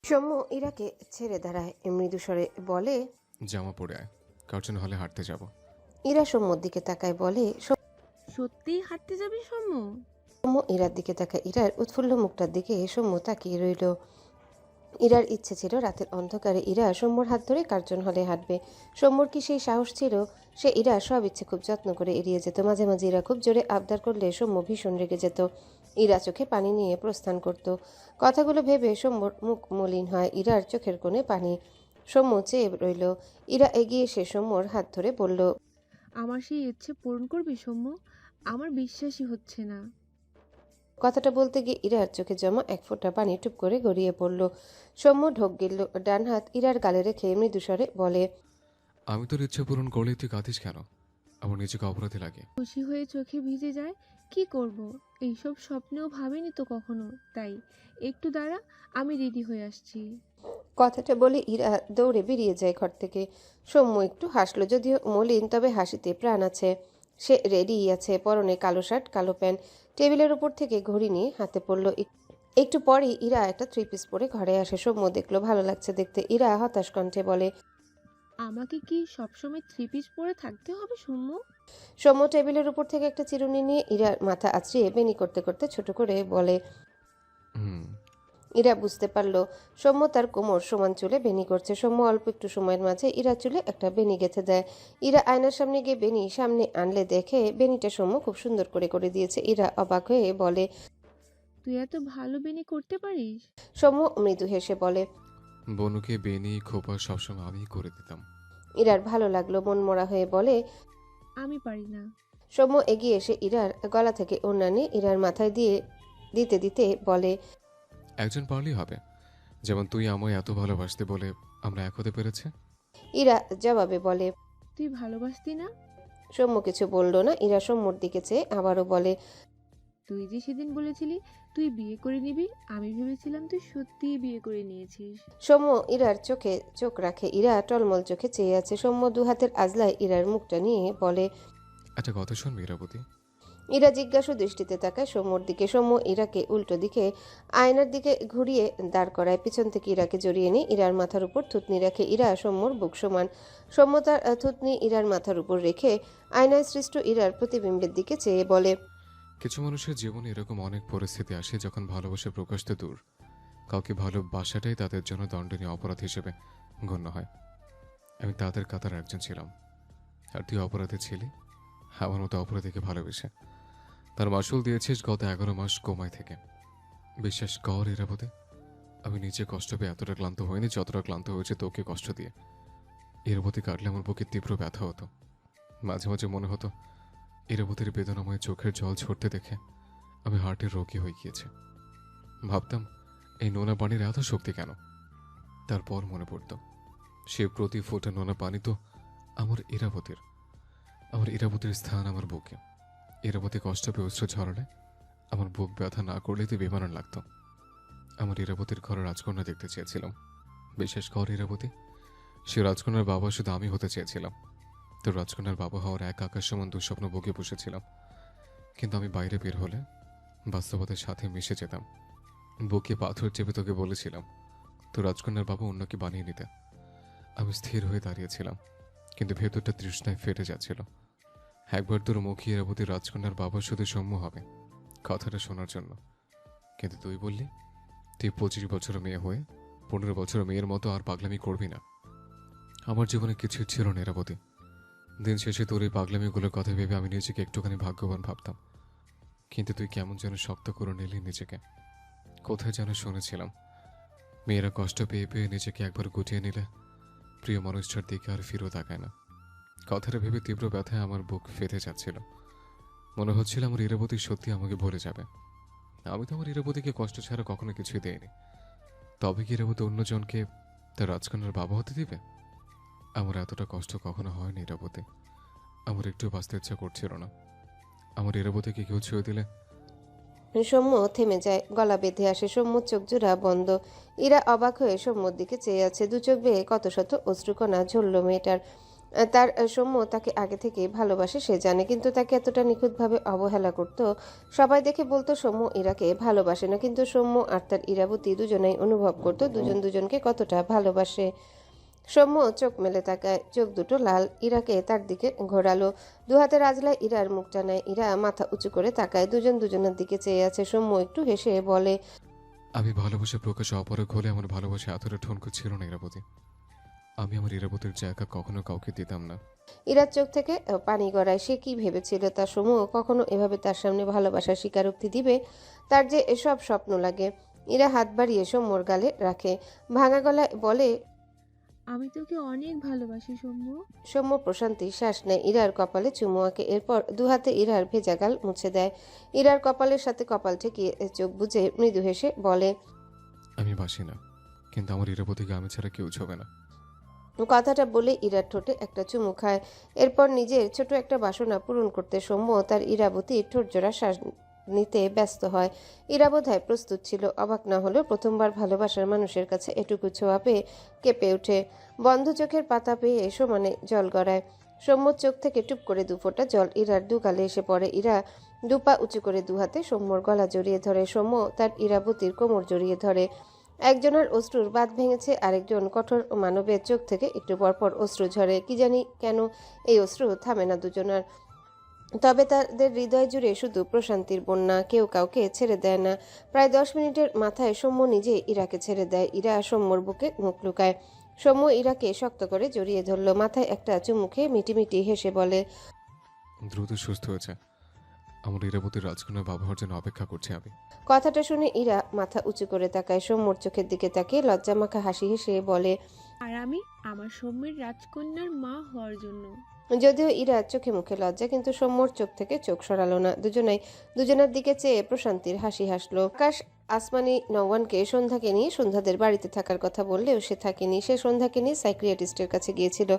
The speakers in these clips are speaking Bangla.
সৌম্য ইরাকে ছেড়ে দাঁড়ায়, মৃদু স্বরে বলে, জামা পরে আয়, কার্জন হলে হাঁটতে যাব। ইরা সৌম্যর দিকে তাকায় বলে, সত্যিই হাঁটতে যাবি সৌম্য? সৌম্য ইরার দিকে তাকায়। ইরার উৎফুল্ল মুখটার দিকে সৌম্য তাকিয়ে রইল। ইরার ইচ্ছে ছিল রাতের অন্ধকারে ইরা সৌম্যর হাত ধরে কার্জন হলে হাঁটবে। সৌম্যর কি সেই সাহস ছিল? সে ইরা সব ইচ্ছে খুব যত্ন করে এড়িয়ে যেত। মাঝে মাঝে ইরা খুব জোরে আবদার করলে সৌম্য ভীষণ রেগে যেত। ইরা চোখে পানি নিয়ে প্রস্থান করত। কথাগুলো ভেবে সৌম্যর মুখ মলিন হয়। ইরার চোখের কোণে পানি। সৌম্য চেয়ে রইল। ইরা এগিয়ে এসে সৌম্যর হাত ধরে বলল, আমার সেই ইচ্ছে পূরণ করবি সৌম্য? আমার বিশ্বাসই হচ্ছে না। কথাটা বলতে গিয়ে ইরার চোখে জমা এক ফোঁটা পানি টুপ করে গড়িয়ে পড়ল। সৌম্য ঢোক গিলল। ডান হাত ইরার গালে রেখে মৃদুস্বরে বলে, আমি তোর ইচ্ছে পূরণ করলে তুই কাঁদিস কেন? আমার নিজেকে অপরাধী লাগে। খুশি হয়ে চোখে ভিজে যায়। কি করব? এইসব স্বপ্নেও ভাবিনি তো কখনো। তাই একটু দাঁড়া, আমি রেডি হয়ে আসছি। কথাটা বলে ইরা দৌড়ে বেরিয়ে যায় ঘর থেকে। সৌম্য একটু হাসলো, যদিও মলিন, তবে হাসিতে প্রাণ আছে। সে রেডিই আছে, পরনে কালো শার্ট, কালো প্যান্ট। টেবিলের উপর থেকে ঘড়ি নিয়ে হাতে পড়ল। একটু পরেই ইরা একটা থ্রি পিস পরে ঘরে আসে। সৌম্য দেখলো ভালো লাগছে দেখতে। ইরা হতাশ কণ্ঠে বলে, আমাকে কি সবসময় থ্রি পিস পরে থাকতে হবে সৌম্য? সৌম্য টেবিলের উপর থেকে একটা চিরুনি নিয়ে ইরার মাথা আঁচড়িয়ে বেনি করতে করতে ছোট করে বলে। হুম। ইরা বুঝতে পারল সৌম্য তার কোমর সমান চুলে বেনি করছে। সৌম্য অল্প একটু সময়ের মাঝে ইরা চুলে একটা বেনি গেঁথে দেয়। ইরা আয়নার সামনে গিয়ে বেনি সামনে আনলে দেখে বেনিটা সৌম্য খুব সুন্দর করে দিয়েছে। ইরা অবাক হয়ে বলে, তুই এত ভালো বেনি করতে পারিস? সৌম্য মৃদু হেসে বলে। বনুকে বেনি খোপা সবসময় আমিই করে দিতাম। ইরার ভালো লাগলো, মন মরা হয়ে বলে। আমি পারি না। সৌম্য এগিয়ে এসে ইরার গলা থেকে ওড়না নিয়ে ইরার মাথায় দিয়ে দিতে দিতে বলে, একজন পারলেই হবে, যেমন তুই আমায় এত ভালোবাসতে বলে আমরা এক হতে পেরেছে। ইরা জবাবে বলে। তুই ভালোবাসতি না? সৌম্য কিছু বলল না। ইরা সৌম্যর দিকে চেয়ে আবারও বলে, তুই যে সেদিন বলেছিলি তুই বিয়ে করে নিবি, আমি ভেবেছিলাম তুই সত্যিই বিয়ে করে নিয়েছিস। সৌম্য ইরার চোখে চোখ রাখে। ইরা টলমল চোখে চেয়ে আছে। সৌম্য দু হাতের আজলায় ইরার মুখটা নিয়ে বলে। একটা কথা শোন মীরাবতী। ইরা জিজ্ঞাসু দৃষ্টিতে তাকায় সৌম্যর দিকে। সৌম্য ইরাকে উল্টো দিকে আয়নার দিকে ঘুরিয়ে দাঁড় করায়। পিছন থেকে ইরাকে জড়িয়ে নিয়ে ইরার মাথার উপর থুতনি রাখে। ইরা সৌম্যর বুক সমান। সৌম্য তার থুতনি ইরার মাথার উপর রেখে আয়নায় সৃষ্ট ইরার প্রতিবিম্বের দিকে চেয়ে বলে, কিছু মানুষের জীবনে এরকম অনেক পরিস্থিতি আসে যখন ভালোবাসা প্রকাশ তো দূর, কাউকে ভালোবাসাটাই তাদের জন্য দণ্ডনীয় অপরাধ হিসেবে গণ্য হয়। আমি তাদের কাতার একজন ছিলাম। আর তুই অপরাধী ছিলি, আমার মতো অপরাধীকে ভালোবেসে। তার মাসুল দিয়েছিস গত 11 মাস কোমায় থেকে। বিশ্বাস কর ইরাবতী, আমি নিজে কষ্ট পেয়ে এতটা ক্লান্ত হইনি যতটা ক্লান্ত হয়েছে তোকে কষ্ট দিয়ে। ইরাবতী কাটলে আমার বুকে তীব্র ব্যথা হতো। মাঝে মাঝে মনে হতো ইরাবতীর বেদনাময় চোখের জল ঝরতে দেখে আমি হার্টের রোগী হয়ে গিয়েছে। ভাবতাম এই নোনা পানির এত শক্তি কেন। তারপর মনে পড়ত সে প্রতি ফোঁটা নোনা পানি তো আমার ইরাবতীর। আমার ইরাবতীর স্থান আমার বুকে। ইরাবতী কষ্ট পেয়ে অশ্রু ঝরালে আমার বুক ব্যথা না করলেই তো বেমানান লাগতো। আমার ইরাবতীর ঘরে রাজকন্যা দেখতে চেয়েছিলাম। বিশেষ কর ইরাবতী, সে রাজকন্যার বাবা শুধু আমি হতে চেয়েছিলাম। তো রাজকন্যার বাবা হওয়ার এক আকাশ সমান দুঃস্বপ্ন বুকে বসেছিলাম। কিন্তু আমি বাইরে বের হলে বাস্তবতার সাথে মিশে যেতাম। বুকে পাথর চেপে তোকে বলেছিলাম তো রাজকন্যার বাবা অন্যকে বানিয়ে নিতে। আমি স্থির হয়ে দাঁড়িয়েছিলাম, কিন্তু ভেতরটা তৃষ্ণায় ফেটে যাচ্ছিল। একবার তোর মুখে ইরাবতীর রাজকন্যার বাবা শুধু সৌম্য হবে কথাটা শোনার জন্য। কিন্তু তুই বললি তুই 25 বছর মেয়ে হয়ে 15 বছর মেয়ের মতো আর পাগলামি করবি না। আমার জীবনে কিছু ছিল না ইরাবতী। দিন শেষে তোর এই পাগলামিগুলোর কথা ভেবে আমি নিজেকে একটুখানি ভাগ্যবান ভাবতাম। কিন্তু তুই কেমন যেন শক্ত করে নিলি নিজেকে। কোথায় যেন শুনেছিলাম মেয়েরা কষ্ট পেয়ে পেয়ে নিজেকে একবার গুটিয়ে নিলে প্রিয় মানুষটার দিকে আর ফিরেও তাকায় না। কথাটা ভেবে তীব্র ব্যথায় আমার বুক ফেটে যাচ্ছিল। মনে হচ্ছিল আমার ইরাবতী সত্যি আমাকে ভুলে যাবে। আমি তো আমার ইরাবতীকে কষ্ট ছাড়া কখনো কিছুই দেইনি। তবে কি ইরাবতী অন্যজনকে তার রাজকন্যার বাবা হতে দিবে? আমার এতটা কষ্ট কখনো হয়নি ইরাবতী। আমার একটু বাঁচতে ইচ্ছা করছিল না। আমার ইরাবতীকে কেউ ছুঁয়ে দিলে সৌম্য থেমে যায়, গলা বেঁধে আসে। সৌম্য চোখ জোড়া বন্ধ। ইরা অবাক হয়ে সৌম্যর দিকে চেয়ে আছে। দু চোখ বেয়ে কত শত অশ্রুকণা ঝরল মেয়েটার। তার সৌম্য তাকে আগে থেকে ভালোবাসে সে জানে, কিন্তু তাকে এতটা নিখুঁতভাবে অবহেলা করত। সবাই দেখে বলতো সৌম্য ইরাকে ভালোবাসে না, কিন্তু সৌম্য আর তার ইরাবতী দুজনেই অনুভব করত দুজন দুজনকে কতটা ভালোবাসে। সৌম্য চোখ মেলে তাকায়, চোখ দুটো লাল। ইরাকে তার দিকে ঘোরালো, দু হাতে রাজলায় ইরার মুখটা নেয়। ইরা মাথা উঁচু করে তাকায়, দুজন দুজনের দিকে চেয়ে আছে। সৌম্য একটু হেসে বলে, আমি ভালোবাসা প্রকাশে অপরাগ হলে আমার ভালোবাসা এতটা ঠনকো ছিল না ইরাবতী। আমি আমার ইরাবতীর জায়গা কখনো কাউকে দিতাম না। ইরার চোখ থেকে পানি গড়ায়। সে কি ভেবেছিল তার সৌম্য কখনো এভাবে তার সামনে ভালোবাসার স্বীকারোক্তি দিবে? তার যে এসব স্বপ্ন লাগে। ইরা হাত বাড়িয়ে সৌম্যর গালে রাখে, ভাঙা গলায় বলে, আমি তোকে অনেক ভালোবাসি সৌম্য। সৌম্য প্রশান্তির শ্বাস নেয়, ইরার কপালে চুমু আঁকে। এরপর দু হাতে ইরার ভেজা গাল মুছে দেয়। ইরার কপালের সাথে কপাল ঠেকিয়ে চোখ বুজে মৃদু হেসে বলে, আমি বাসি না, কিন্তু আমার ইরাবতীকে আমি ছাড়া কেউ ছবে না। কথাটা বলে ইরার ঠোঁটে একটা চুমু খায়। এরপর নিজের ছোট একটা বাসনা পূরণ করতে সৌম্য তার ইরাবতীর ঠোঁটজোড়া শ্বাস নিতে ব্যস্ত হয়। ইরা বোধহয় প্রস্তুত ছিল, অবাক না হলেও প্রথমবার ভালোবাসার মানুষের কাছে এটুকু ছোঁয়া পেয়ে কেঁপে ওঠে। বন্ধ চোখের পাতা পেয়ে সমানে জল গড়ায়। সৌম্যর চোখ থেকে টুপ করে দুফোঁটা জল ইরার দু গালে এসে পড়ে। ইরা দুপা উঁচু করে দু হাতে সৌম্যর গলা জড়িয়ে ধরে। সৌম্য তার ইরাবতীর কোমর জড়িয়ে ধরে। একজনের অশ্রুর বাঁধ ভেঙেছে, আরেকজন কঠোর মানবের চোখ থেকে একটু পরপর অশ্রু ঝরে। কি জানি কেন এই অশ্রু থামে না দুজনার। তবে তাদের হৃদয় জুড়ে শুধু প্রশান্তির বন্যা, কেউ কাউকে ছেড়ে দেয় না। প্রায় 10 মিনিটের মাথায় সৌম্য নিজে ইরাকে ছেড়ে দেয়। ইরা সৌম্যর বুকে মুখ লুকায়। সৌম্য ইরাকে শক্ত করে জড়িয়ে ধরল, মাথায় একটা চুমু খেয়ে মিটিমিটি হেসে বলে, দ্রুত সুস্থ হয়েছে। আমার ইরাবতীর রাজকন্যা বাবা হওয়ার জন্য অপেক্ষা করছি আমি। কথাটা শুনে ইরা মাথা উঁচু করে তাকায়। সৌম্যর চোখের দিকে তাকিয়ে লজ্জামাখা হাসি হেসে বলে, আর আমি আমার সৌম্যের রাজকন্যার মা হওয়ার জন্য। যদিও ইরা চোখে মুখে লজ্জা, কিন্তু সৌম্যর চোখ থেকে চোখ সরালো না। দুজনেই দুজনের দিকে চেয়ে প্রশান্তির হাসি হাসলো। আকাশ আসমানি নওয়ানকে সন্ধ্যাকে নিয়ে সন্ধ্যাদের বাড়িতে থাকার কথা বললেও সে থাকেনি। সে সন্ধ্যাকে নিয়ে সাইক্রিয়াটিস্টের কাছে গিয়েছিল।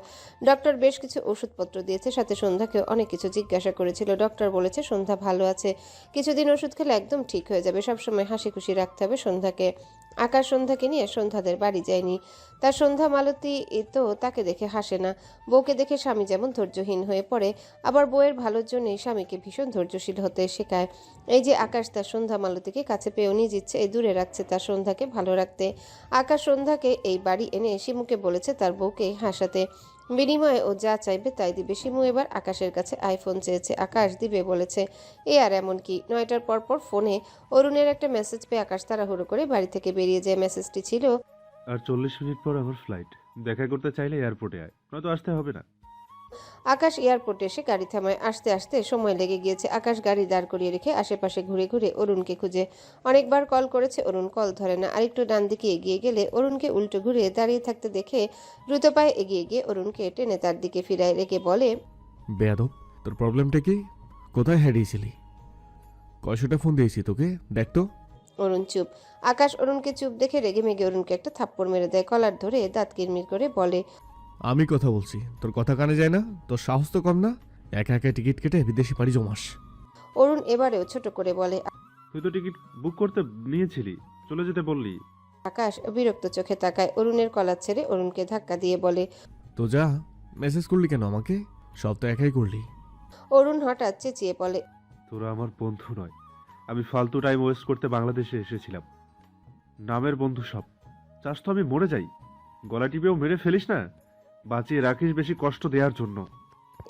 ডক্টর বেশ কিছু ওষুধপত্র দিয়েছে, সাথে সন্ধ্যাকেও অনেক কিছু জিজ্ঞাসা করেছিল। ডক্টর বলেছে সন্ধ্যা ভালো আছে, কিছুদিন ওষুধ খেলে একদম ঠিক হয়ে যাবে। সবসময় হাসি খুশি রাখতে হবে সন্ধ্যাকে। আকাশ সন্ধ্যাকে নিয়ে সন্ধ্যাদের বাড়ি যায়নি। তার সন্ধ্যা মালতী তো তাকে দেখে হাসে না। বউকে দেখে স্বামী যেমন ধৈর্যহীন হয়ে পড়ে, আবার বউয়ের ভালোর জন্যই স্বামীকে ভীষণ ধৈর্যশীল হতে শেখায়। এই যে আকাশ তার সন্ধ্যা মালতীকে কাছে পেয়েও নিজ ইচ্ছে এই দূরে রাখছে তার সন্ধ্যাকে ভালো রাখতে। আকাশ সন্ধ্যাকে এই বাড়ি এনে শিমুকে বলেছে তার বউকে হাসাতে। বিনিময়ে ও যা চাইবে তাই দিবে। শিমু এবার আকাশের কাছে আইফোন চেয়েছে, আকাশ দিবে বলেছে। এ আর এমন কি, 9টার পরপর ফোনে অরুণের একটা মেসেজ পেয়ে আকাশ তাড়াহুড়ো করে বাড়ি থেকে বেরিয়ে যায়। মেসেজটি ছিল, আর 40 মিনিট পর আমার ফ্লাইট। দেখা করতে চাইলে এয়ারপোর্টে আয়, নয়তো আসতে হবে না। আকাশ এয়ারপোর্টে এসে গাড়ি থামায়। আসতে আসতে সময় লেগে গিয়েছে। আকাশ গাড়ি দাঁড় করিয়ে রেখে আশেপাশে ঘুরে ঘুরে অরুণকে খুঁজে। অনেকবার কল করেছে, অরুণ কল ধরে না। আরেকটু ডান দিকে এগিয়ে গেলে অরুণকে উল্টো ঘুরে দাঁড়িয়ে থাকতে দেখে দ্রুত পায়ে এগিয়ে গিয়ে অরুণকে টেনে তার দিকে ফিরায় রেখে বলে, বেয়াদব, তোর প্রবলেমটা কি? কোথায় হারিয়েছিলি? কয়শোটা ফোন দিয়েছি তোকে, দেখ তো। অরুণ চুপ। আকাশ অরুণকে চুপ দেখে রেগে মেগে অরুণকে একটা থাপ্পড় মেরে দেয়। কলার ধরে দাঁত কিরমির করে বলে, আমি কথা বলছি, তোর কথা কানে যায় না? তোর সাহস তো কম না? একা একা টিকিট কেটে বিদেশি পাড়ি জমাস। অরুণ এবারেও ছোট করে বলে। তুই তো টিকিট বুক করতে নিয়েছিলি, চলে যেতে বললি। আকাশ বিরক্ত চোখে তাকায়। অরুণের কলার ছেড়ে অরুণকে ধাক্কা দিয়ে বলে, তো যা, মেসেজ করলি কেন আমাকে? সব তো একাই করলি। অরুণ হঠাৎ চেঁচিয়ে বলে, তোরা আমার বন্ধু নয়। আমি ফালতু টাইম ওয়েস্ট করতে বাংলাদেশে এসেছিলাম। নামের বন্ধু সব। চাস তো আমি মরে যাই? গলা টিপেও মেরে ফেলিস না, বাঁচিয়ে রাখিস বেশি কষ্ট দেওয়ার জন্য।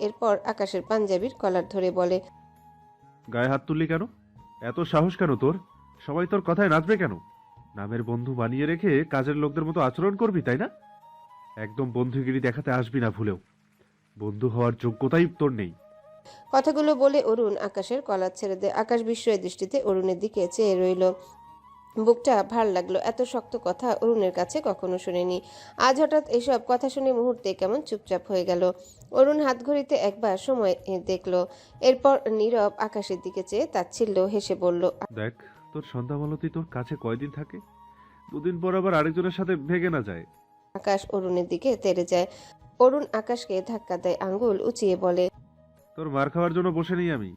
এরপর আকাশের পাঞ্জাবির কলার ধরে বলে, গায়ে হাত তুললি কেন? এত সাহস কেন তোর? সবাই তোর কথায় নাচবে কেন? নামের বন্ধু বানিয়ে রেখে কাজের লোকদের মতো আচরণ করবি, তাই না? একদম বন্ধুগিরি দেখাতে আসবি না ভুলেও। বন্ধু হওয়ার যোগ্যতাই তোর নেই। কথাগুলো বলে অরুণ আকাশের কলার ছেড়ে দেয়। আকাশ বিস্ময়ের দৃষ্টিতে অরুণের দিকে চেয়ে রইল। বুকটা ভার লাগলো। এত শক্ত কথা অরুণের কাছে কখনো শুনেনি। আজ হঠাৎ এসব কথা শুনে মুহূর্তে কেমন চুপচাপ হয়ে গেল। অরুণ হাত ঘড়িতে একবার সময় দেখলো, এরপর নীরব আকাশের দিকে চেয়ে তাচ্ছিল্য হেসে বলল, দেখ, তোর সন্ধ্যামালতী তোর কাছে কয়দিন থাকে? দুদিন পর আবার আরেকজনের সাথে ভেগে না যায়। আকাশ অরুণের দিকে তেড়ে যায়। অরুণ আকাশকে ধাক্কা দেয়, আঙ্গুল উঁচিয়ে বলে, তোর মার খাওয়ার জন্য বসে নেই আমি।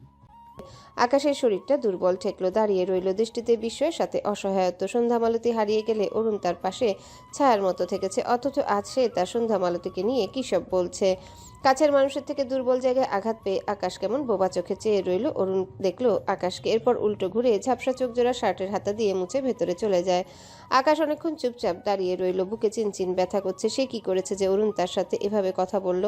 আকাশের শরীরটা দুর্বল ঠেকলো, দাঁড়িয়ে রইল দৃষ্টিতে বিস্ময়ের সাথে অসহায়ত্ব। সন্ধ্যামালতী হারিয়ে গেলে অরুণ তার পাশে ছায়ার মতো থেকেছে, অথচ আজ সে তার সন্ধ্যামালতীকে নিয়ে কী সব বলছে। কাছের মানুষের থেকে দুর্বল জায়গায় আঘাত পেয়ে আকাশ কেমন বোবা চোখে চেয়ে রইল। অরুণ দেখলো আকাশকে, এরপর উল্টো ঘুরে ঝাপসা চোখ জোড়া শার্টের হাতা দিয়ে মুছে ভেতরে চলে যায়। আকাশ অনেকক্ষণ চুপচাপ দাঁড়িয়ে রইল, বুকে চিনচিন ব্যথা করছে। সে কি করেছে যে অরুণ তার সাথে এভাবে কথা বলল,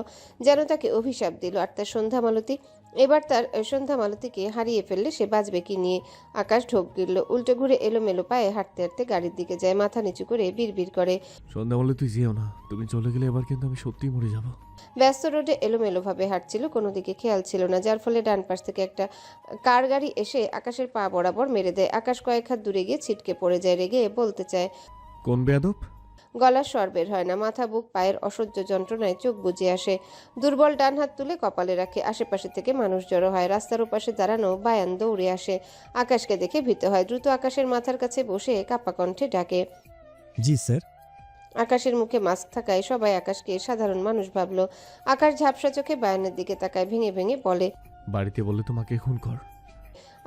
যেন তাকে অভিশাপ দিল। আর তার সন্ধ্যামালতী, এবার তার সন্ধ্যামালতীকে হারিয়ে ফেললে সে বাঁচবে কি নিয়ে? আকাশ ঢোক গিলল, উল্টো ঘুরে এলোমেলো পায়ে হাঁটতে হাঁটতে গাড়ির দিকে যায়, মাথা নিচু করে বিড়বিড় করে। সন্ধ্যা বলে তুই যেও না, তুমি চলে গেলে এবার কিন্তু আমি সত্যিই মরে যাব। ব্যস্ত রোডে এলোমেলোভাবে হাঁটছিল, কোনো দিকে খেয়াল ছিল না, যার ফলে ডান পাশ থেকে একটা কার গাড়ি এসে আকাশের পা বরাবর মেরে দেয়। আকাশ কয়েক হাত দূরে গিয়ে ছিটকে পড়ে যায়, রেগে বলতে চায়, কোন বেয়াদব? গলার স্বর বের হয় না। মাথা, বুক, পায়ের অসহ্য যন্ত্রণায় চোখ বুজে আসে। দুর্বল ডান হাত তুলে কপালে রাখে। আশেপাশে থেকে মানুষ জড়ো হয়। রাস্তার ওপাশে দাঁড়ানো বায়ান দৌড়ে আসে, আকাশকে দেখে ভীত হয়। দ্রুত আকাশের মাথার কাছে বসে কাপা কণ্ঠে ডাকে। জি স্যার। আকাশের মুখে মাস্ক থাকায় সবাই আকাশকে সাধারণ মানুষ ভাবলো। আকাশ ঝাপসা চোখে বায়ানের দিকে তাকায়, ভেঙে ভেঙে বলে। বাড়িতে বলে তোমাকে খুন কর।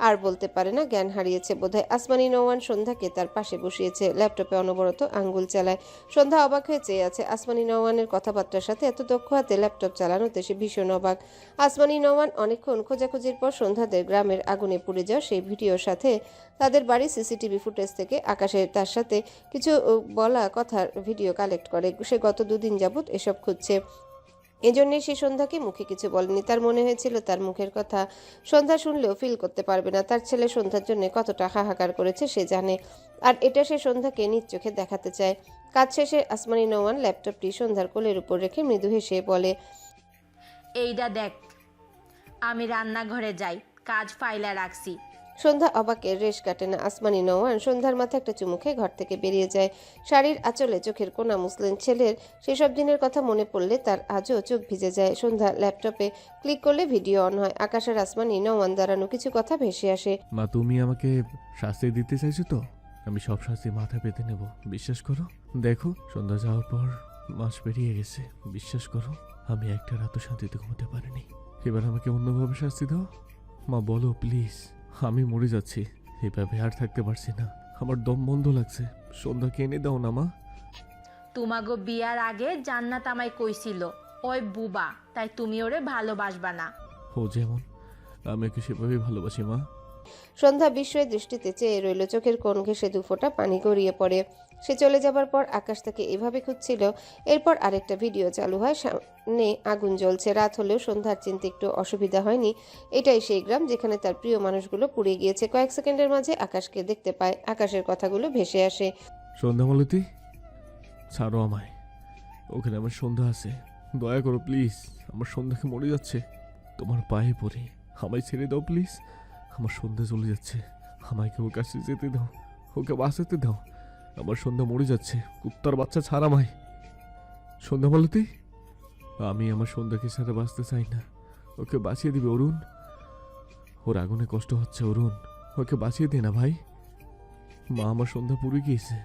আর বলতে পারে না, জ্ঞান হারিয়েছে বোধহয়। আসমানি নওয়ান সন্ধ্যাকে তার পাশে বসিয়েছে, ল্যাপটপে অনবরত আঙ্গুল চালায়। সন্ধ্যা অবাক হয়ে চেয়ে আছে আসমানি নওয়ানের কথাবার্তার সাথে। এত দক্ষ হাতে ল্যাপটপ চালানোতে সে ভীষণ অবাক। আসমানি নওয়ান অনেকক্ষণ খোঁজাখুঁজির পর সন্ধ্যাদের গ্রামের আগুনে পুড়ে যাওয়া সেই ভিডিওর সাথে তাদের বাড়ির সিসিটিভি ফুটেজ থেকে আকাশের তার সাথে কিছু বলা কথার ভিডিও কালেক্ট করে। সে গত দুদিন যাবৎ এসব খুঁজছে। এজন্যই সে সন্ধ্যাকে মুখে কিছু বলেনি। তার মনে হয়েছিল তার মুখের কথা সন্ধ্যা শুনলেও ফিল করতে পারবে না। তার ছেলে সন্ধ্যার জন্য কতটা হাহাকার করেছে সে জানে, আর এটা সে সন্ধ্যাকে নিজ চোখে দেখাতে চায়। কাজ শেষে আসমানি নওয়ান ল্যাপটপটি সন্ধ্যার কোলের উপর রেখে মৃদু হেসে বলে, এইটা দেখ, আমি রান্নাঘরে যাই, কাজ ফাইলা রাখছি। সন্ধ্যা অবাকের রেশ কাটে না। আসমানি নওয়ান সন্ধ্যার মাথায় একটা চুমু খেয়ে ঘর থেকে বেরিয়ে যায়। শাড়ির আঁচলে চোখের কোনা মুসলেন। ছেলের সেসব দিনের কথা মনে পড়লে তার আজও চোখ ভিজে যায়। সন্ধ্যা ল্যাপটপে ক্লিক করলে ভিডিও অন হয়। আকাশ আর আসমানি নওয়ান দাঁড়ানো, কিছু কথা ভেসে আসে। মা, তুমি আমাকে শাস্তি দিতে চাইছো তো? আমি সব শাস্তি মাথা পেতে নেব, বিশ্বাস করো। দেখো, সন্ধ্যা যাওয়ার পর মাস পেরিয়ে গেছে, বিশ্বাস করো আমি একটা রাতও শান্তিতে ঘুমোতে পারিনি। এবার আমাকে অন্যভাবে শাস্তি দাও মা, বলো প্লিজ। আমি মরে যাচ্ছি, এভাবে আর থাকতে পারছি না, আমার দম বন্ধ লাগছে। সন্ধ্যাকে এনে দাও না মা। তোমাগো বিয়ার আগে জান্নাত আমায় কইছিল ওই বুবা, তাই তুমি ওরে ভালোবাসবা না। ও যেমন, আমি ওকে সেভাবেই ভালোবাসি মা। সন্ধ্যা বিস্ময়ের দৃষ্টিতে চেয়ে রইল। চোখের কোণ ঘেঁষে দুফোঁটা পানি গড়িয়ে পড়ে। সে চলে যাবার পর আকাশ তাকে এভাবে খুঁজছিল। এরপর আরেকটা ভিডিও চালু হয়, সামনে আগুন জ্বলছে। রাত হলেও সন্ধ্যার চিনতে একটু অসুবিধা হয়নি। এটাই সেই গ্রাম যেখানে তার প্রিয় মানুষগুলো পুড়ে গিয়েছে। কয়েক সেকেন্ডের মাঝে আকাশকে দেখতে পায়। আকাশের কথাগুলো ভেসে আসে। সন্ধ্যা মালতী, ছাড়ো আমায়, ওখানে আমার সন্ধ্যা আছে, দয়া করো প্লিজ। আমার সন্ধ্যাকে মরে যাচ্ছে, তোমার পায়ে পড়ে আমায় ছেড়ে দাও প্লিজ। আমার সন্ধ্যা চলে যাচ্ছে, আমাকে ওর কাছে যেতে দাও, ওকে বাঁচাতে দাও। আমার সন্ধ্যা মরে যাচ্ছে, কুত্তার বাচ্চা ছাড় আমায়। সন্ধ্যা মালতী, আমি আমার সন্ধ্যাকে ছাড়া বাঁচতে চাই না, ওকে বাঁচিয়ে দিবে অরুণ। ওর আগুনে কষ্ট হচ্ছে অরুণ, ওকে বাঁচিয়ে দে না ভাই। মা, আমার সন্ধ্যা পুড়ে গিয়েছে,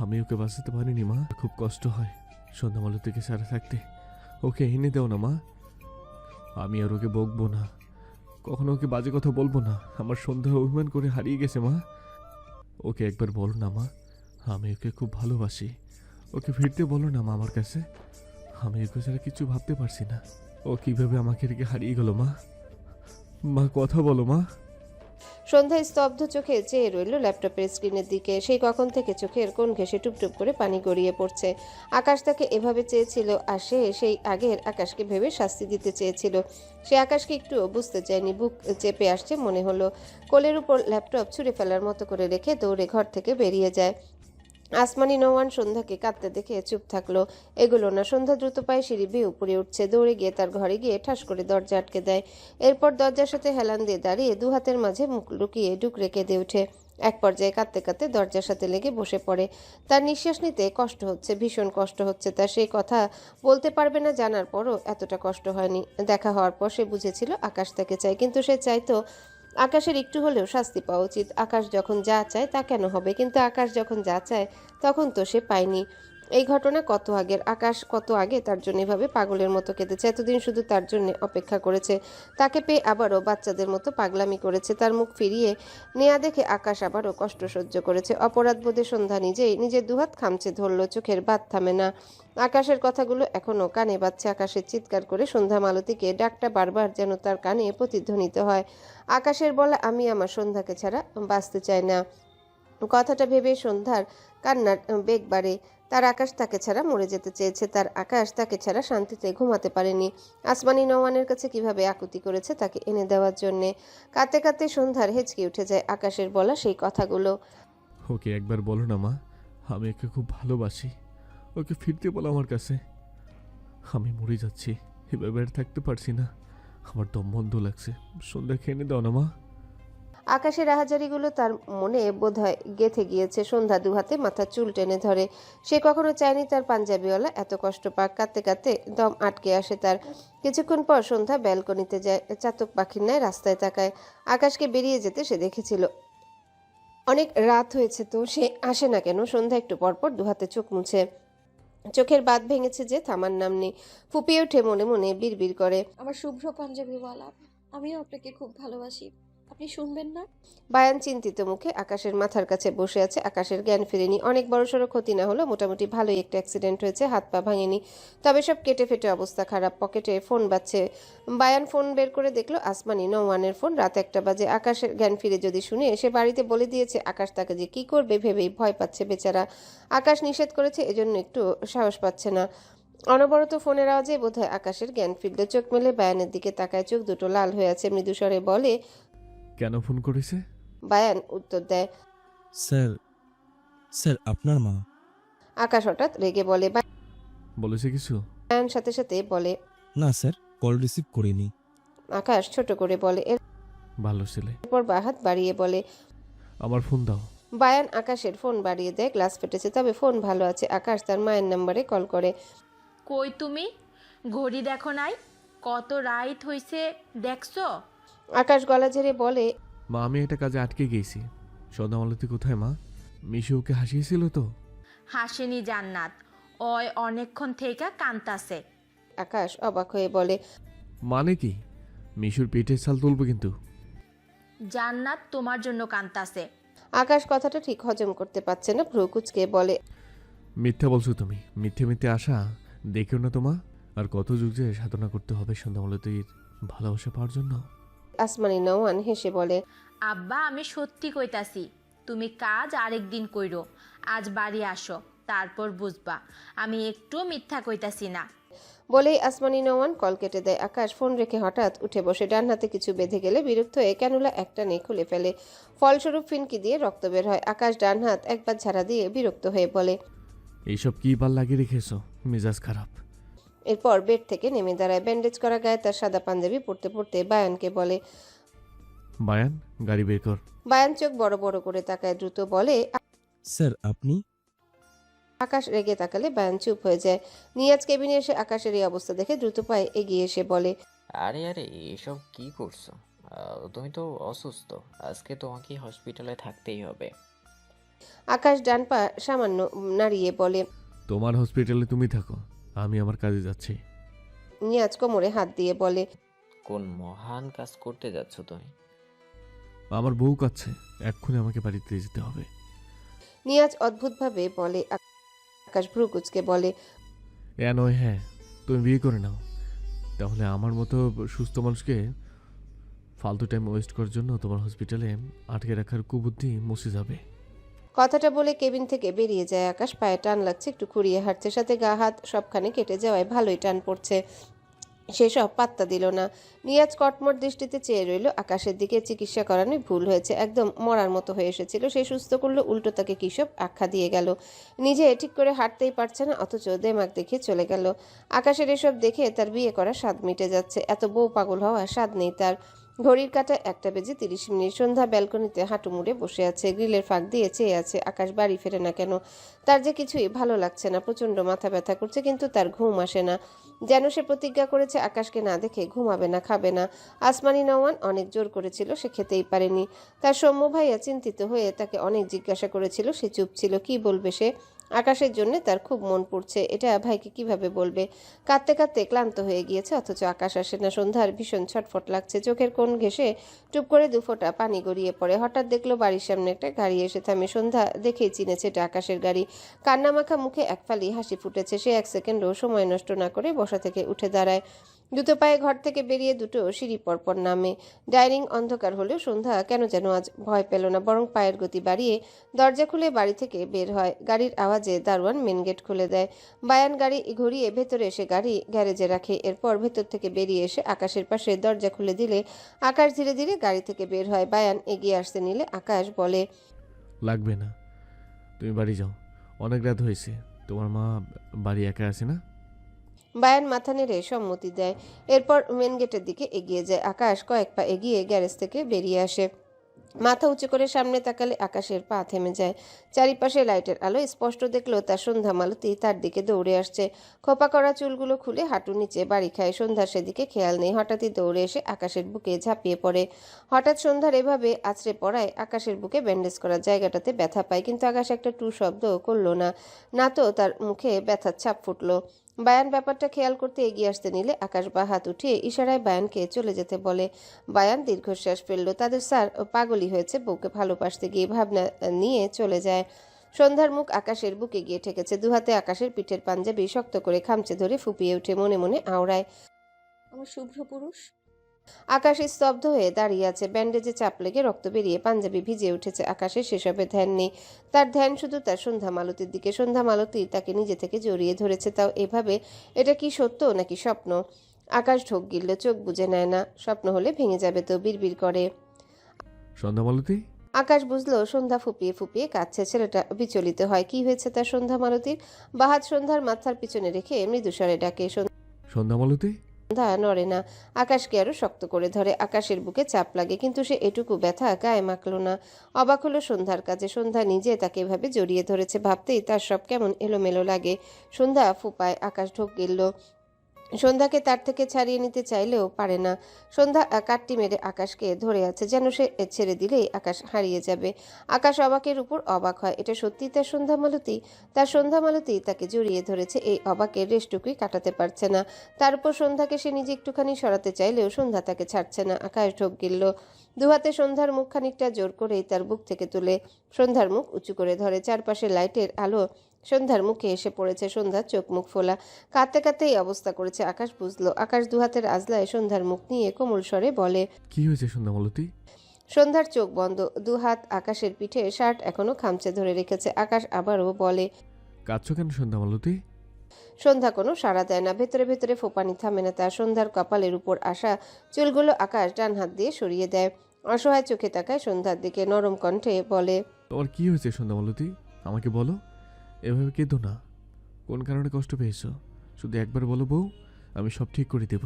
আমি ওকে বাঁচাতে পারিনি মা, খুব কষ্ট হয় সন্ধ্যা মালতীকে ছাড়া থাকতে। ওকে এনে দাও না মা, আমি আর ওকে বকবো না, কখনো ওকে বাজে কথা বলবো না। আমার সন্ধ্যা অভিমান করে হারিয়ে গেছে মা, ওকে একবার বলো না মা, আমি ওকে খুব ভালোবাসি। ওকে ফিরতে বলো না মা আমার কাছে, আমি ওকে ছাড়া কিছু ভাবতে পারছি না। ও কিভাবে আমাকে রেখে হারিয়ে গেল মা, মা কথা বলো মা। সন্ধ্যা স্তব্ধ চোখে চেয়ে রইল ল্যাপটপের স্ক্রিনের দিকে। সেই কখন থেকে চোখের কোণ ঘেঁষে টুপটুপ করে পানি গড়িয়ে পড়ছে। আকাশ তাকে এভাবে চেয়েছিল, আর সে সেই আগের আকাশকে ভেবে শাস্তি দিতে চেয়েছিল। সে আকাশকে একটুও বুঝতে চায়নি। বুক চেপে আসছে মনে হলো। কোলের উপর ল্যাপটপ ছুঁড়ে ফেলার মতো করে রেখে দৌড়ে ঘর থেকে বেরিয়ে যায়। আসমানি নওয়ান সন্ধ্যাকে কাঁদতে দেখে চুপ থাকলো, এগুলো না। সন্ধ্যা দ্রুত পায়ে সিঁড়ি বেয়ে উপরে উঠছে। দৌড়ে গিয়ে তার ঘরে গিয়ে ঠাস করে দরজা আটকে দেয়। এরপর দরজার সাথে হেলান দিয়ে দাঁড়িয়ে দু হাতের মাঝে মুখ লুকিয়ে ডুকরে কেঁদে ওঠে। এক পর্যায়ে কাঁদতে কাঁদতে দরজার সাথে লেগে বসে পড়ে। তার নিঃশ্বাস নিতে কষ্ট হচ্ছে, ভীষণ কষ্ট হচ্ছে। তার সেই কথা বলতে পারবে না জানার পরও এতটা কষ্ট হয়নি। দেখা হওয়ার পর সে বুঝেছিল আকাশ তাকে চায়, কিন্তু সে চাইতো আকাশের একটু হলেও শাস্তি পাওয়া উচিত। আকাশ যখন যা চায় তা কেন হবে, কিন্তু আকাশ যখন যা চায় তখন তো সে পায়নি। এই ঘটনা কত আগের। আকাশ কত আগে তার জন্য এভাবে পাগলের মতো কেঁদেছে। এতদিন শুধু তার জন্য অপেক্ষা করেছে। তাকে পেয়ে আবারও বাচ্চাদের মতো পাগলামি করেছে। তার মুখ ফিরিয়ে নেয়া দেখে আকাশ আবারও কষ্ট সহ্য করেছে। অপরাধবোধে সন্ধ্যা নিজেই নিজের দুহাত খামচে ধরল। চোখের বাঁধ থামে না। আকাশের কথাগুলো এখনো কানে বাজছে। আকাশের চিৎকার করে সন্ধ্যা মালতীকে ডাকটা বারবার যেন তার কানে প্রতিধ্বনিত হয়। আকাশের বলা, আমি আমার সন্ধ্যাকে ছাড়া বাঁচতে চাই না। কথাটা ভেবে সন্ধ্যার কান্নার বেগ বাড়ে। তার আকাশ তাকে ছাড়া মরে যেতে চেয়েছে। তার আকাশ তাকে ছাড়া শান্তিতে ঘুমাতে পারেনি। আসমানি নওয়ানের কাছে কিভাবে আকুতি করেছে তাকে এনে দেওয়ার জন্যে। কাঁদতে কাঁদতে সন্ধ্যার হেঁচকি উঠে যায় আকাশের বলা সেই কথাগুলো। ওকে একবার বলো না মা, আমি একে খুব ভালোবাসি। ওকে ফিরতে বলো আমার কাছে। আমি মরে যাচ্ছি, এভাবে আর থাকতে পারছি না। আমার দম বন্ধ লাগছে। সন্ধ্যা খেয়ে দাও না মা। আকাশের আহাজারিগুলো তার মনে বোধহয় গেঁথে গিয়েছে। সন্ধ্যা দুহাতে মাথার চুল টেনে ধরে। সে কখনো চায়নি তার পাঞ্জাবিওয়ালা এত কষ্ট পাক। কাঁদতে কাঁদতে দম আটকে আসে তার। কিছুক্ষণ পর সন্ধ্যা ব্যালকনিতে যায়। চাতক পাখির ন্যায় রাস্তায় তাকায়। আকাশকে বেরিয়ে যেতে সে দেখেছিল। অনেক রাত হয়েছে তো সে আসে না কেন? সন্ধ্যা একটু পরপর দুহাতে চোখ মুছে। চোখের বাঁধ ভেঙেছে যে থামার নাম নেই। ফুপিয়ে ওঠে মনে মনে, বিড়বিড় করে। আমার শুভ্র পাঞ্জাবিওয়ালা, আমিও আপনাকে খুব ভালোবাসি, আপনি শুনবেন না? বায়ান চিন্তিত মুখে আকাশের মাথার কাছে বসে আছে। আকাশের জ্ঞান ফেরেনি। অনেক বড়সড় ক্ষতি না হলো, মোটামুটি ভালোই একটা অ্যাক্সিডেন্ট হয়েছে। হাত পা ভাঙেনি, তবে সব কেটে ফেটে অবস্থা খারাপ। পকেটে ফোন বাজছে। বায়ান ফোন বের করে দেখলো আসমানি নওয়ানের ফোন। রাত 1টা বাজে। আকাশের জ্ঞান ফিরে যদি শুনে সে বাড়িতে বলে দিয়েছে। আকাশ তাকে যে কি করবে ভেবেই ভয় পাচ্ছে বেচারা। আকাশ নিষেধ করেছে, এজন্য একটু সাহস পাচ্ছে না। অনবরত ফোনের আওয়াজে বোধহয় আকাশের জ্ঞান ফিরল। চোখ মেলে বায়ানের দিকে তাকায়। চোখ দুটো লাল হয়ে আছে। মৃদুস্বরে বলে, কেন ফোন করেছে? বায়ান উত্তর দেয়। স্যার, স্যার আপনার মা। আকাশ হঠাৎ রেগে বলে। বলেছে কিছু? বায়ান সাথে সাথে বলে, না স্যার, কল রিসিভ করিনি। আকাশ ছোট করে বলে। ভালো ছেলে। এরপর বাহাত বাড়িয়ে বলে। আমার ফোন দাও। বায়ান আকাশের ফোন বাড়িয়ে দেয়। গ্লাস ফেটেছে, তবে ফোন ভালো আছে। আকাশ তার মায়ের নাম্বারে কল করে। কই তুমি? ঘড়ি দেখো নাই? কত রাইত হইছে দেখছো? আকাশ গলা ঝেড়ে বলে, মা আমি একটা কাজে আটকে গেছি। সন্ধ্যা মালতী কোথায় মা? মিশু ওকে হাসিয়েছিল তো? হাসেনি জান্নাত, ওই অনেকক্ষণ থেকে কান্তাছে। আকাশ অবাক হয়ে বলে, মানে কি? মিশুর পেটের ছাল তুলবো কিন্তু। জান্নাত তোমার জন্য কান্তাছে। আকাশ কথাটা ঠিক হজম করতে পারছে না। ভ্রু কুচকে বলে, মিথ্যা বলছো তুমি। মিথ্যে মিথ্যে আশা দেখেও না তোমা। আর কত যুগ যে সাধনা করতে হবে সন্ধ্যা মালতীর ভালোবাসা পাওয়ার জন্য। আসমানি নওয়ান হেসে বলে, আব্বা আমি সত্যি কইতাছি, তুমি কাজ আরেকদিন কইরো, আজ বাড়ি আসো, তারপর বুঝবা আমি একটু মিথ্যা কইতাছি না। বলেই আসমানি নওয়ান কল কেটে দেয়। আকাশ ফোন রেখে হঠাৎ উঠে বসে। ডান হাতে কিছু বেঁধে গেলে বিরক্ত হয়ে ক্যানুলা একটা নে খুলে ফেলে। ফলস্বরূপ ফিনকি দিয়ে রক্ত বের হয়। আকাশ ডান হাত একবার ঝাড়া দিয়ে বিরক্ত হয়ে বলে। এইসব কি বাল লাগিয়ে রেখেছো? মেজাজ খারাপ। এরপর বেড থেকে নেমে দাঁড়ায়। ব্যান্ডেজ করা গায়ে তার সাদা পাঞ্জাবি পরতে পরতে বায়ানকে বলে। বায়ান গাড়ি বের কর। বায়ান চোখ বড় বড় করে তাকায়। দ্রুত বলে। স্যার আপনি? আকাশ রেগে তাকালে বায়ান চুপ হয়ে যায়। নিয়াজ কেবিনে এসে আকাশের এই অবস্থা দেখে দ্রুত পায়ে এগিয়ে এসে বলে, আরে আরে এসব কি করছো? তুমি তো অসুস্থ, আজকে তোমাকে হসপিটালে থাকতেই হবে। আকাশ ডান পা সামান্য নাড়িয়ে বলে। তোমার হসপিটালে তুমি থাকো, আমি আমার কাজে যাচ্ছি। নিয়াজ কোমরে হাত দিয়ে বলে, কোন মহান কাজ করতে যাচ্ছ তুমি? আমার বউ কাচ্ছে, এক্ষুনি আমাকে বাড়িতে যেতে হবে। নিয়াজ অদ্ভুতভাবে বলে। আকাশ ভ্রু কুচকে বলে, নয় হ্যাঁ, তুমি বিয়ে করে নাও। তাহলে আমার মতো সুস্থ মানুষকে ফালতু টাইম ওয়েস্ট করার জন্য তোমার হসপিটালে আটকে রাখার কুবুদ্ধি মুছে যাবে। কথাটা বলে কেবিন থেকে বেরিয়ে যায় আকাশ। পায়ে টান লাগছে, একটু খুঁড়িয়ে হাঁটছে। সাথে গা হাত সবখানে কেটে যাওয়ায় ভালোই টান পড়ছে। সেসব পাত্তা দিল না। নিয়াজ কটমট দৃষ্টিতে চেয়ে রইল আকাশের দিকে। চিকিৎসা করানোই ভুল হয়েছে। একদম মরার মতো হয়ে এসেছিল। সে সুস্থ করলো, উল্টো তাকে কিসব আখ্যা দিয়ে গেল। নিজে ঠিক করে হাঁটতেই পারছে না, অথচ দেমাগ দেখিয়ে চলে গেল। আকাশের এসব দেখে তার বিয়ে করা স্বাদ মিটে যাচ্ছে। এত বউ পাগল হওয়া স্বাদ নেই তার। ঘড়ির কাঁটা 1টা বেজে 30 মিনিট। সন্ধ্যা ব্যালকনিতে হাঁটু মুড়ে বসে আছে। গ্রিলের ফাঁক দিয়ে চেয়ে আছে। আকাশ বাড়ি ফেরে না কেন? তার যে কিছুই ভালো লাগছে না। প্রচণ্ড মাথা ব্যথা করছে, কিন্তু তার ঘুম আসে না। যেন সে প্রতিজ্ঞা করেছে আকাশকে না দেখে ঘুমাবে না, খাবে না। আসমানি নওয়ান অনেক জোর করেছিল, সে খেতেই পারেনি। তার সৌম্য ভাইয়া চিন্তিত হয়ে তাকে অনেক জিজ্ঞাসা করেছিল, সে চুপ ছিল। কি বলবে সে? আকাশের জন্য তার খুব মন পড়ছে, এটা ভাইকে কিভাবে বলবে। কাঁদতে কাঁদতে ক্লান্ত হয়ে গিয়েছে, অথচ আকাশ আসে না। সন্ধ্যার ভীষণ ছটফট লাগছে, চোখের কোণ ঘেঁষে টুপ করে 2 ফোঁটা পানি গড়িয়ে পড়ে। হঠাৎ দেখলো বাড়ির সামনে একটা গাড়ি এসে থামে। সন্ধ্যা দেখেই চিনেছে এটা আকাশের গাড়ি। কান্নামাখা মুখে এক ফালি হাসি ফুটেছে। সে 1 সেকেন্ডও সময় নষ্ট না করে বসা থেকে উঠে দাঁড়ায়। দ্রুত পায়ে ঘর থেকে বেরিয়ে 2টো সিঁড়ি পরপর নামে। ডাইনিং অন্ধকার হলেও সন্ধ্যা কেন যেন আজ ভয় পেল না, বরং পায়ের গতি বাড়িয়ে দরজা খুলে বাড়ি থেকে বের হয়। গাড়ির আওয়াজে দারোয়ান মেন গেট খুলে দেয়। বায়ান গাড়ি ঘুরিয়ে ভেতরে এসে গাড়ি গ্যারেজে রাখে। এরপর ভেতর থেকে বেরিয়ে এসে আকাশের পাশে দরজা খুলে দিলে আকাশ ধীরে ধীরে গাড়ি থেকে বের হয়। বায়ান এগিয়ে আসতে নিলে আকাশ বলে, লাগবে না, তুমি বাড়ি যাও, অনেক রাত হয়েছে। তোমার মা বাড়ি একা আছে না? বায়ান মাথা নেড়ে সম্মতি দেয়। এরপর মেন গেটের দিকে এগিয়ে যায়। আকাশ কয়েক পা এগিয়ে গ্যারেজ থেকে বেরিয়ে আসে। মাথা উঁচু করে সামনে তাকালে আকাশের পা থেমে যায়। চারিপাশে লাইটের আলো স্পষ্ট দেখলো তার সন্ধ্যা মালতী তার দিকে দৌড়ে আসছে। খোপা করা চুলগুলো খুলে হাঁটু নিচে বাড়ি খায়। সন্ধ্যার সেদিকে খেয়াল নেই। হঠাৎই দৌড়ে এসে আকাশের বুকে ঝাঁপিয়ে পড়ে। হঠাৎ সন্ধ্যার এভাবে আছড়ে পড়ায় আকাশের বুকে ব্যান্ডেজ করা জায়গাটাতে ব্যথা পায়, কিন্তু আকাশ একটা টু শব্দ করলো না। না তো তার মুখে ব্যথার ছাপ ফুটলো। বায়ান ব্যাপারটা খেয়াল করতে এগিয়ে আসতে নিলে আকাশ বা হাত উঠিয়ে ইশারায় বায়ানকে চলে যেতে বলে। বায়ান দীর্ঘশ্বাস ফেলল। তাদের স্যার পাগলই হয়েছে, বউকে ভালোবাসতে গিয়ে ভাবনা নিয়ে চলে যায়। সন্ধ্যার মুখ আকাশের বুকে গিয়ে ঠেকেছে। দুহাতে আকাশের পিঠের পাঞ্জাবি শক্ত করে খামচে ধরে ফুপিয়ে উঠে মনে মনে আওড়ায়। আমার শুভ্র পুরুষ। আকাশ স্তব্ধ হয়ে দাঁড়িয়ে আছে। ব্যান্ডেজে চাপ লেগে রক্ত বেরিয়ে পাঞ্জাবি ভিজে উঠেছে। আকাশের সেসবে ধ্যান নেই। তার ধ্যান শুধু তার সন্ধ্যা মালতীর দিকে। সন্ধ্যা মালতী তাকে নিজে থেকে জড়িয়ে ধরেছে, তাও এভাবে। এটা কি সত্য নাকি স্বপ্ন? আকাশ ঢোক গিলল, চোখ বুজে নেয় না। স্বপ্ন হলে ভেঙে যাবে তো, বিড়বিড় করে। সন্ধ্যা মালতী, আকাশ বুঝলো সন্ধ্যা ফুপিয়ে ফুপিয়ে কাঁদছে। ছেলেটা বিচলিত হয়। কি হয়েছে তার সন্ধ্যা মালতীর? বাহাত সন্ধ্যার মাথার পিছনে রেখে মৃদুস্বরে ডাকে। সন্ধ্যা মালতী। সন্ধ্যা নড়ে না। আকাশকে আরো শক্ত করে ধরে। আকাশের বুকে চাপ লাগে, কিন্তু সে এটুকু ব্যথা গায়ে মাখলো না। অবাক হলো সন্ধ্যার কাজে। সন্ধ্যা নিজে তাকে এভাবে জড়িয়ে ধরেছে। ভাবতেই তার সব কেমন এলোমেলো লাগে। সন্ধ্যা ফুপায়। আকাশ ঢোক গিলল। সন্ধ্যাকে তার থেকে ছাড়িয়ে নিতে চাইলেও পারে না। সন্ধ্যা কাট্টি মেরে আকাশকে ধরে আছে, যেন সে ছেড়ে দিলেই আকাশ হারিয়ে যাবে। আকাশ অবাকের উপর অবাক হয়। এটা সত্যি তার সন্ধ্যা মালতী? তার সন্ধ্যা মালতী তাকে জড়িয়ে ধরেছে। এই অবাকের রেশটুকুই কাটাতে পারছে না। তার উপর সন্ধ্যাকে সে নিজে একটুখানি সরাতে চাইলেও সন্ধ্যা তাকে ছাড়ছে না। আকাশ ঢোক গিলল। দুহাতে সন্ধ্যার মুখ খানিকটা জোর করেই তার বুক থেকে তুলে সন্ধ্যার মুখ উঁচু করে ধরে। চারপাশে লাইটের আলো সন্ধ্যার মুখে এসে পড়েছে। সন্ধ্যার চোখ মুখ ফোলা, কাঁদতে কাঁদতে এই অবস্থা করেছে। আকাশ বুঝলো। আকাশ দুহাতের আজলায় সন্ধ্যার মুখ নিয়ে কোমল স্বরে বলে, কি হয়েছে সন্ধ্যা মালতী? সন্ধ্যার চোখ বন্ধ, দুহাত আকাশের পিঠে, শার্ট এখনো খামচে ধরে রেখেছে। আকাশ আবারও বলে, কাঁদছো কেন সন্ধ্যা মালতী? সন্ধ্যা কোনো সাড়া দেয় না। ভেতরে ভেতরে ফোপানি থামে না তার। সন্ধ্যার কপালের উপর আসা চুলগুলো আকাশ ডান হাত দিয়ে সরিয়ে দেয়। অসহায় চোখে তাকায় সন্ধ্যার দিকে। নরম কণ্ঠে বলে, তোমার কি হয়েছে সন্ধ্যা মালতী? আমাকে বলো, এভাবে কেঁদো না। কোন কারণে কষ্ট পেয়েছো শুধু একবার বলো বউ, আমি সব ঠিক করে দেব।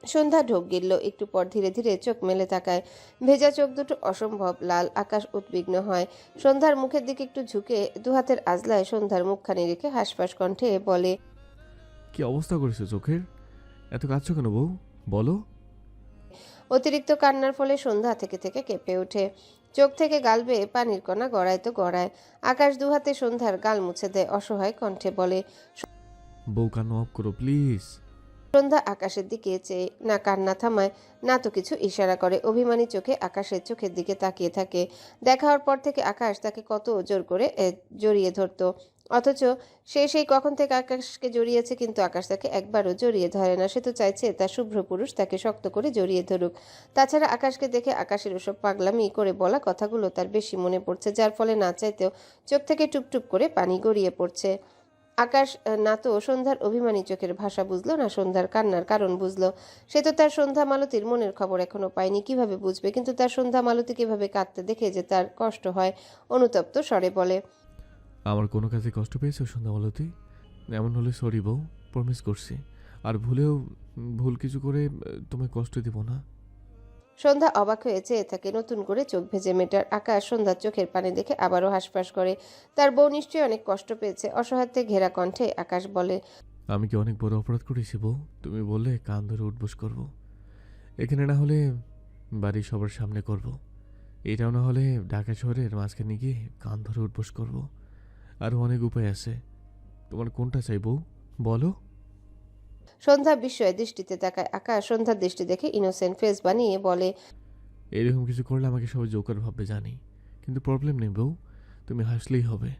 সন্ধ্যা ঢোক গিলল। একটু পর ধীরে ধীরে চোখ মেলে তাকায়। ভেজা চোখ দুটো অসম্ভব লাল। আকাশ উদ্বিগ্ন হয়। সন্ধ্যার মুখের দিকে একটু ঝুঁকে দুহাতের আজলায় সন্ধ্যার মুখখানি রেখে হাসফাস কণ্ঠে বলে, কি অবস্থা করেছো চোখের? এত কাঁদছো কেন বউ, বলো। অতিরিক্ত কান্নার ফলে সন্ধ্যা থেকে থেকে কেঁপে ওঠে। চোখ থেকে গাল বেয়ে পানির কণা গড়ায় তো গড়ায়। আকাশ দুহাতে সন্ধ্যার গাল মুছে দেয়। অসহায় কণ্ঠে বলে, বউ কান্না অফ করো প্লিজ। সন্ধ্যা আকাশের দিকে চেয়ে না কান্না থামায়, না তো কিছু ইশারা করে। অভিমানী চোখে আকাশের চোখের দিকে তাকিয়ে থাকে। দেখা হওয়ার পর থেকে আকাশ তাকে কত জোর করে জড়িয়ে ধরতো, অথচ সে সেই কখন থেকে আকাশকে জড়িয়েছে, কিন্তু আকাশ তাকে একবারও জড়িয়ে ধরে না। সে তো চাইছে তার শুভ্র পুরুষ তাকে শক্ত করে জড়িয়ে ধরুক। তাছাড়া আকাশকে দেখে আকাশের ওসব পাগলামি করে বলা কথাগুলো তার বেশি মনে পড়ছে, যার ফলে না চাইতেও চোখ থেকে টুপটুপ করে পানি গড়িয়ে পড়ছে। আকাশ না তো সন্ধ্যার অভিমানী চোখের ভাষা বুঝলো, না সন্ধ্যার কান্নার কারণ বুঝলো। সে তো তার সন্ধ্যা মালতীর মনের খবর এখনো পায়নি, কিভাবে বুঝবে? কিন্তু তার সন্ধ্যা মালতীকে এভাবে কাঁদতে দেখে যে তার কষ্ট হয়। অনুতপ্ত স্বরে বলে, আমার কোনো কাজে কষ্ট পেয়েছো সন্ধ্যা মালতী? এমন হলে সরি বউ, প্রমিস করছি আর ভুলেও ভুল কিছু করে তোমায় কষ্ট দিব না। সন্ধ্যা অবাক হয়ে চেয়ে থাকে। নতুন করে চোখ ভেজে মেটার। আকাশ সন্ধ্যার চোখের পানি দেখে আবারও হাসফাস করে। তার বউ নিশ্চয়ই অনেক কষ্ট পেয়েছে। অসহায়ত্বে ঘেরা কণ্ঠে আকাশ বলে, আমি কি অনেক বড় অপরাধ করেছি বউ? তুমি বললে কান ধরে উঠবোস করবো, এখানে না হলে বাড়ির সবার সামনে করব, এটাও না হলে ঢাকা শহরের মাঝখানে গিয়ে কান ধরে উঠবোস করব। আরও অনেক উপায় আছে। তোমার কোনটা চাই বউ, বলো? সন্ধ্যা বিস্ময় দৃষ্টিতে তাকায় আকাশ। সন্ধ্যার দৃষ্টি দেখে ইনোসেন্ট ফেস বানিয়ে বলে, এরকম কিছু করলে আমাকে সবাই জোকার ভাববে জানি, কিন্তু প্রবলেম নেই বউ, তুমি হাসলেই হবে।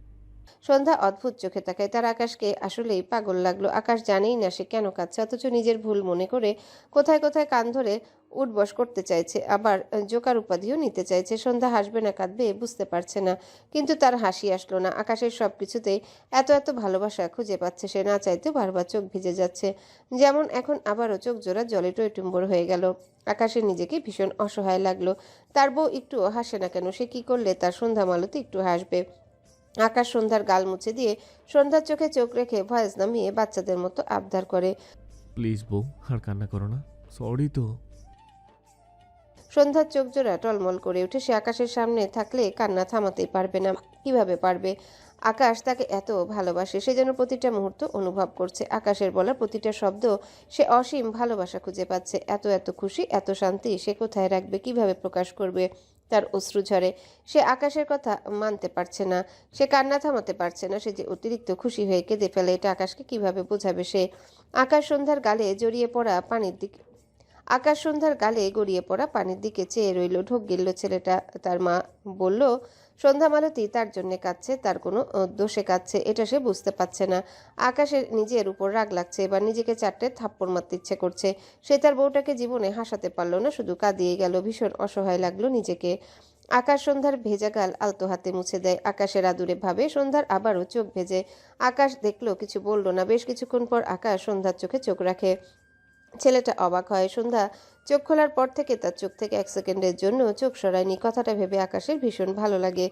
সন্ধ্যা অদ্ভুত চোখে তাকায়। তার আকাশকে আসলেই পাগল লাগলো। আকাশ জানেই না সে কেন কাঁদছে, অথচ নিজের ভুল মনে করে কোথায় কোথায় কান ধরে উঠবস করতে চাইছে, আবার জোকার উপাধিও নিতে চাইছে। সন্ধ্যা হাসবে না কাঁদবে বুঝতে পারছে না, কিন্তু তার হাসি আসলো না। আকাশের সব কিছুতেই এত এত ভালোবাসা খুঁজে পাচ্ছে সে, না চাইতে বারবার চোখ ভিজে যাচ্ছে। যেমন এখন আবারও চোখ জোড়া জলে টইটুম্বর হয়ে গেল। আকাশের নিজেকে ভীষণ অসহায় লাগলো। তার বউ একটুও হাসে না কেন? সে কি করলে তার সন্ধ্যা মালতী একটু হাসবে? আকাশ সন্ধ্যার গাল মুছে দিয়ে সন্ধ্যার চোখে চোখ রেখে ভয়েস নামিয়ে বাচ্চাদের মতো আবদার করে। প্লিজ বউ, আর কান্না করো না, সরি তো। সন্ধ্যার চোখ জোড়া টলমল করে উঠে। সে আকাশের সামনে থাকলে কান্না থামাতেই পারবে না। কিভাবে পারবে? আকাশ তাকে এত ভালোবাসে, সে যেন প্রতিটা মুহূর্ত অনুভব করছে। আকাশের বলা প্রতিটা শব্দ সে অসীম ভালোবাসা খুঁজে পাচ্ছে। এত এত খুশি, এত শান্তি সে কোথায় রাখবে, কিভাবে প্রকাশ করবে? তার অশ্রু ঝরে। সে আকাশের কথা মানতে পারছে না, সে কান্না থামাতে পারছে না। সে যে অতিরিক্ত খুশি হয়ে কেঁদে ফেলে, এটা আকাশকে কিভাবে বোঝাবে সে? আকাশ সন্ধ্যার গালে জড়িয়ে পড়া পানির দিকে আকাশ সন্ধ্যার গালে গড়িয়ে পড়া পানির দিকে চেয়ে রইল। ঢোক গিলল ছেলেটা। তার মা বলল, সন্ধ্যা মালতী তার জন্য কাঁদছে, তার কোনো দোষে কাঁদছে, এটা সে বুঝতে পারছে না। আকাশের নিজের উপর রাগ লাগছে, এবার নিজেকে চারটে থাপ্পড় মারতে ইচ্ছে করছে। সে তার বউটাকে জীবনে হাসাতে পারলো না, শুধু কাঁদিয়ে গেল। ভীষণ অসহায় লাগলো নিজেকে। আকাশ সন্ধ্যার ভেজা গাল আলতো হাতে মুছে দেয়। আকাশের আদুরে ভাবে সন্ধ্যার আবারও চোখ ভেজে। আকাশ দেখলো, কিছু বলল না। বেশ কিছুক্ষণ পর আকাশ সন্ধ্যার চোখে চোখ রাখে। ছেলেটা অবাক হয়। সন্ধ্যা চোখ খোলার পর থেকে তার চোখ থেকে এক সেকেন্ডের জন্য চোখ সরায়নি। কথাটা ভেবে আকাশের ভীষণ ভালো লাগে।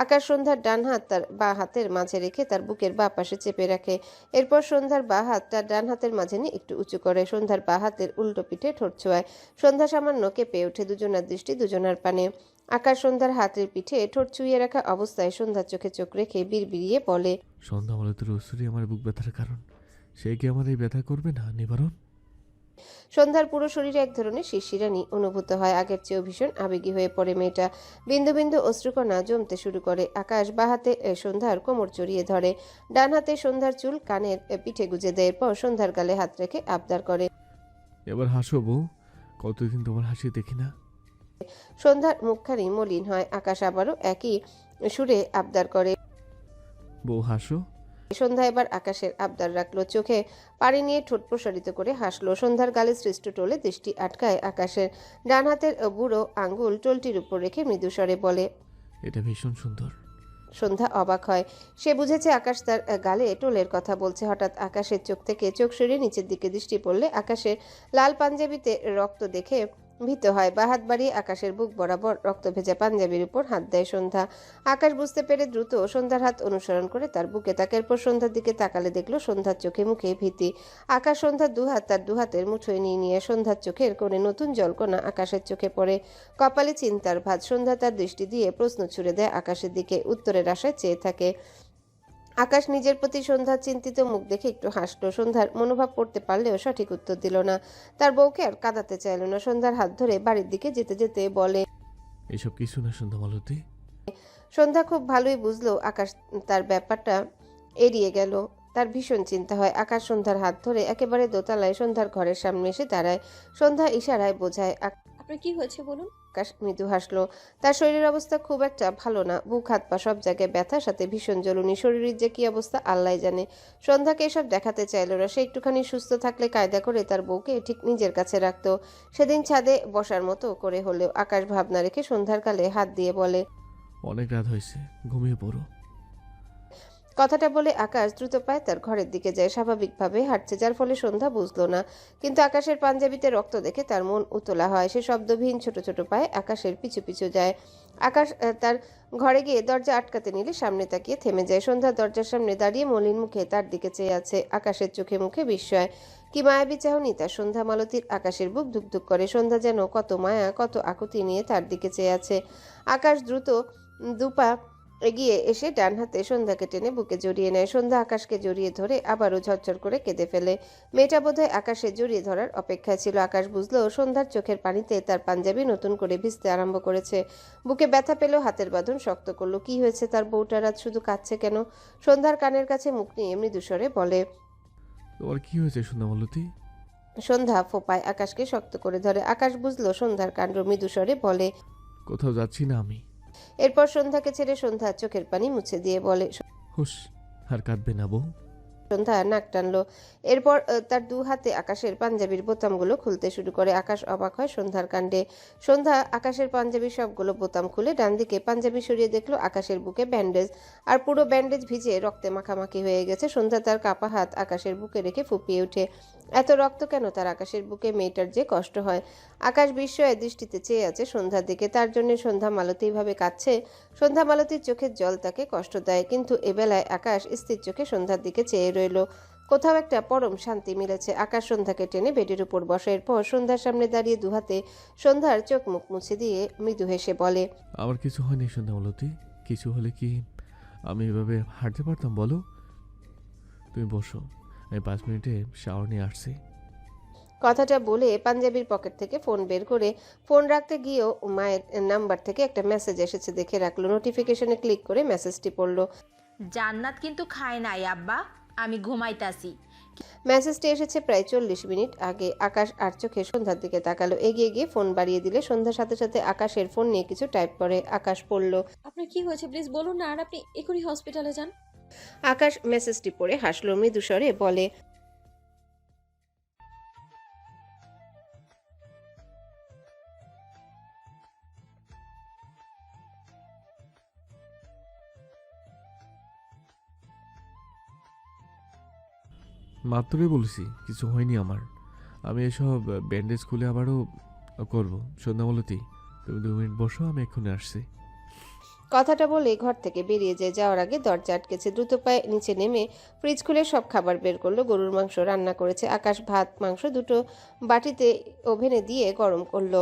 আকাশ সন্ধ্যার ডান হাত তার বা হাতের মাঝে রেখে তার বুকের বা পাশে চেপে রাখে। এরপর সন্ধ্যার বা হাত তার ডান হাতের মাঝে নিয়ে একটু উঁচু করে সন্ধ্যার বা হাতের উল্টো পিঠে ঠোঁট ছোঁয়ায়। সন্ধ্যা সামান্য কেঁপে ওঠে। দুজনার দৃষ্টি দুজনার পানে। আকাশ সন্ধ্যার হাতের পিঠে ঠোঁট চুইয়ে রাখা অবস্থায় সন্ধ্যার চোখে চোখ রেখে বিড়বিড়িয়ে বলে, সন্ধ্যা মালতীর অশ্রুই আমার বুক ব্যথার কারণ, সে কি আমার এই ব্যথা করবে না নিবারণ? সন্ধ্যার পুরো শরীরে এক ধরনের শিরশিরানি অনুভূত হয়। আগের চেয়েও ভীষণ আবেগী হয়ে পড়ে মেয়েটা। বিন্দু বিন্দু অশ্রুকণা জমতে শুরু করে। আকাশ বা হাতে সন্ধ্যার কোমর জড়িয়ে ধরে, ডান হাতে সন্ধ্যার চুল কানের পিঠে গুজে দেয়। এরপর সন্ধ্যার গালে হাত রেখে আবদার করে। এবার হাসো বউ, কতদিন তোমার হাসি দেখি না। সন্ধ্যার মুখখানি মলিন হয়। আকাশ আবারও একই সুরে আবদার করে। বউ হাসো। সন্ধ্যা এবার আকাশের আবদার রাখলো। চোখে পানি নিয়ে ঠোঁট প্রসারিত করে হাসলো। সন্ধ্যার গালে সৃষ্ট টোলে দৃষ্টি আটকায় আকাশের। ডান হাতের বুড়ো আঙ্গুল টোলটির উপর রেখে মৃদুস্বরে বলে, এটা ভীষণ সুন্দর। সন্ধ্যা অবাক হয়। সে বুঝেছে আকাশ তার গালে টোলের কথা বলছে। হঠাৎ আকাশের চোখ থেকে চোখ সরিয়ে নিচের দিকে দৃষ্টি পড়লে আকাশের লাল পাঞ্জাবিতে রক্ত দেখে ভীত হয়। বা হাত বাড়িয়ে আকাশের বুক বরাবর রক্ত ভেজা পাঞ্জাবির উপর হাত দেয় সন্ধ্যা। আকাশ বুঝতে পেরে দ্রুত সন্ধ্যার হাত অনুসরণ করে তার বুকে তাকে। এরপর সন্ধ্যার দিকে তাকালে দেখলো সন্ধ্যার চোখে মুখে ভীতি। আকাশ সন্ধ্যার দুহাত তার দুহাতের মুঠোয় নিয়ে সন্ধ্যার চোখের কোণে নতুন জলকণা আকাশের চোখে পড়ে। কপালে চিন্তার ভাঁজ। সন্ধ্যা তার দৃষ্টি দিয়ে প্রশ্ন ছুড়ে দেয় আকাশের দিকে। উত্তরের আশায় চেয়ে থাকে। আকাশ নিজের প্রতি সন্ধ্যার চিন্তিত মুখ দেখে একটু হাসলো। সন্ধ্যার মনোভাব পড়তে পারলেও সঠিক উত্তর দিল না। তার বউকে আর কাঁদাতে চাইল না। সন্ধ্যার হাত ধরে বাড়ির দিকে যেতে যেতে বলে, এসব কিছু না সন্ধ্যা মালতী। সন্ধ্যা খুব ভালোই বুঝলো আকাশ তার ব্যাপারটা এড়িয়ে গেল। তার ভীষণ চিন্তা হয়। আকাশ সন্ধ্যার হাত ধরে একেবারে দোতলায় সন্ধ্যার ঘরের সামনে এসে দাঁড়ায়। সন্ধ্যা ইশারায় বোঝায়। আপনার কি হয়েছে বলুন? আকাশ মৃদু হাসলো। তার শরীরের অবস্থা খুব একটা ভালো না। বুক হাত পা সব জায়গায় ব্যথা, সাথে ভীষণ জ্বলুনি। শরীরের যে কি অবস্থা আল্লাহ জানে। সন্ধ্যাকে এসব দেখাতে চাইল না। সে একটুখানি সুস্থ থাকলে কায়দা করে তার বউকে ঠিক নিজের কাছে রাখতো। সেদিন ছাদে বসার মতো করে হলেও আকাশ ভাবনা রেখে সন্ধ্যার গালে হাত দিয়ে বলে, অনেক রাত হয়েছে, ঘুমিয়ে পড়ো। কথাটা বলে আকাশ দ্রুত পায়ে তার ঘরের দিকে যায়। স্বাভাবিকভাবে হাঁটছে, যার ফলে সন্ধ্যা বুঝলো না। কিন্তু আকাশের পাঞ্জাবিতে রক্ত দেখে তার মন উতলা হয়। সে শব্দবিহীন ছোট ছোট পায়ে আকাশের পিছু পিছু যায়। আকাশ তার ঘরে গিয়ে দরজা আটকাতে নিলে সামনে তাকিয়ে থেমে যায়। সন্ধ্যা দরজার সামনে দাঁড়িয়ে মলিন মুখে তার দিকে চেয়ে আছে। আকাশের চোখে মুখে বিস্ময়। কি মায়াবী চাহনি তার। সন্ধ্যা মালতীর। আকাশের বুক ধুকধুক করে। সন্ধ্যা যেন কত মায়া কত আকুতি নিয়ে তার দিকে চেয়ে আছে। আকাশ দ্রুত দুপা এগিয়ে এসে ডান হাতে সন্ধ্যাকে টেনে বুকে জড়িয়ে নেয়। সন্ধ্যা আকাশকে জড়িয়ে ধরে আবারও ঝরঝর করে কেঁদে ফেলে। মেয়েটা বোধহয় আকাশে জড়িয়ে ধরার অপেক্ষায় ছিল। আকাশ বুঝলো সন্ধ্যার চোখের পানিতে তার পাঞ্জাবি নতুন করে ভিজতে আরম্ভ করেছে। বুকে ব্যথা পেল, হাতের বাঁধন শক্ত করলো। কি হয়েছে তার? বউটা রাত শুধু কাঁদছে কেন? সন্ধ্যার কানের কাছে মুখ নিয়ে মৃদুস্বরে বলে। তোমার কি হয়েছে সন্ধ্যামালতী? সন্ধ্যা ফোপায় আকাশকে শক্ত করে ধরে। আকাশ বুঝলো সন্ধ্যার কাণ্ড, মৃদুস্বরে বলে। কোথাও যাচ্ছি না আমি। এরপর সন্ধ্যাকে ছেড়ে সন্ধ্যা চোখের পানি মুছে দিয়ে বলে। হুস, আর কাঁদবে না বউ। সন্ধ্যা নাক টানলো। এরপর তার দু হাতে আকাশের পাঞ্জাবির বোতামগুলো খুলতে শুরু করে। আকাশ অবাক হয় সন্ধ্যার কাণ্ডে। সন্ধ্যা আকাশের পাঞ্জাবির সবগুলো বোতাম খুলে ডান দিকে পাঞ্জাবি সরিয়ে দেখলো আকাশের বুকে ব্যান্ডেজ, আর পুরো ব্যান্ডেজ ভিজে রক্তে মাখামাখি হয়ে গেছে। সন্ধ্যা তার কাপা হাত আকাশের বুকে রেখে ফুপিয়ে ওঠে। এত রক্ত কেন তার আকাশের বুকে? মেয়েটার যে কষ্ট হয়। আকাশ বিস্ময়ের দৃষ্টিতে চেয়ে আছে সন্ধ্যার দিকে। তার জন্য সন্ধ্যা মালতী ভাবে কাঁদছে। সন্ধ্যা মালতীর চোখের জল তাকে কষ্ট দেয়, কিন্তু এবেলায় আকাশ স্থির চোখে সন্ধ্যার দিকে চেয়ে রইল। কোথাও একটা পরম শান্তি মিলেছে। আকাশ সন্ধ্যাকে টেনে বেডের উপর বসে। এরপর সন্ধ্যার সামনে দাঁড়িয়ে দুহাতে সন্ধ্যার চোখ মুখ মুছে দিয়ে মৃদু হেসে বলে। আমার কিছু হয়নি সন্ধ্যামালতী। কিছু হলে কি আমি এভাবে হাঁটতে পারতাম বলো? তুমি বসো, আমি 5 মিনিটে শাওয়ার নিয়ে আসছি। কথাটা বলে পাঞ্জাবির পকেট থেকে ফোন বের করে ফোন রাখতে গিয়েও মায়ের নাম্বার থেকে একটা মেসেজ এসেছে দেখে রাখলো। নোটিফিকেশনে ক্লিক করে মেসেজটি পড়ল। জান্নাত কিন্তু খায় নাই আব্বা, আমি ঘুমাইতাছি। মেসেজটি এসেছে প্রায় 40 মিনিট আগে। আকাশ আর চোখে সন্ধ্যার দিকে তাকালো। এগিয়ে গিয়ে ফোন বাড়িয়ে দিলে সন্ধ্যার সাথে সাথে আকাশের ফোন নিয়ে কিছু টাইপ করে। আকাশ পড়ল। আপনার কি হয়েছে প্লিজ বলুন না, আর আপনি এখনই হসপিটালে যান। আকাশ মেসেজটি পড়ে হাসলো, মৃদুস্বরে বলে। মাত্রই বলেছি কিছু হয়নি আমার। আমি এসব ব্যান্ডেজ খুলে আবারও করব। সন্ধ্যামালতী, তুমি 2 মিনিট বসো, আমি এক্ষুনি আসছি। কথাটা বলে ঘর থেকে বেরিয়ে যায়। যাওয়ার আগে দরজা আটকেছে। দ্রুত পায়ে নিচে নেমে ফ্রিজ খুলে সব খাবার বের করলো। গরুর মাংস রান্না করেছে আকাশ। ভাত মাংস দুটো বাটিতে ওভেনে দিয়ে গরম করলো।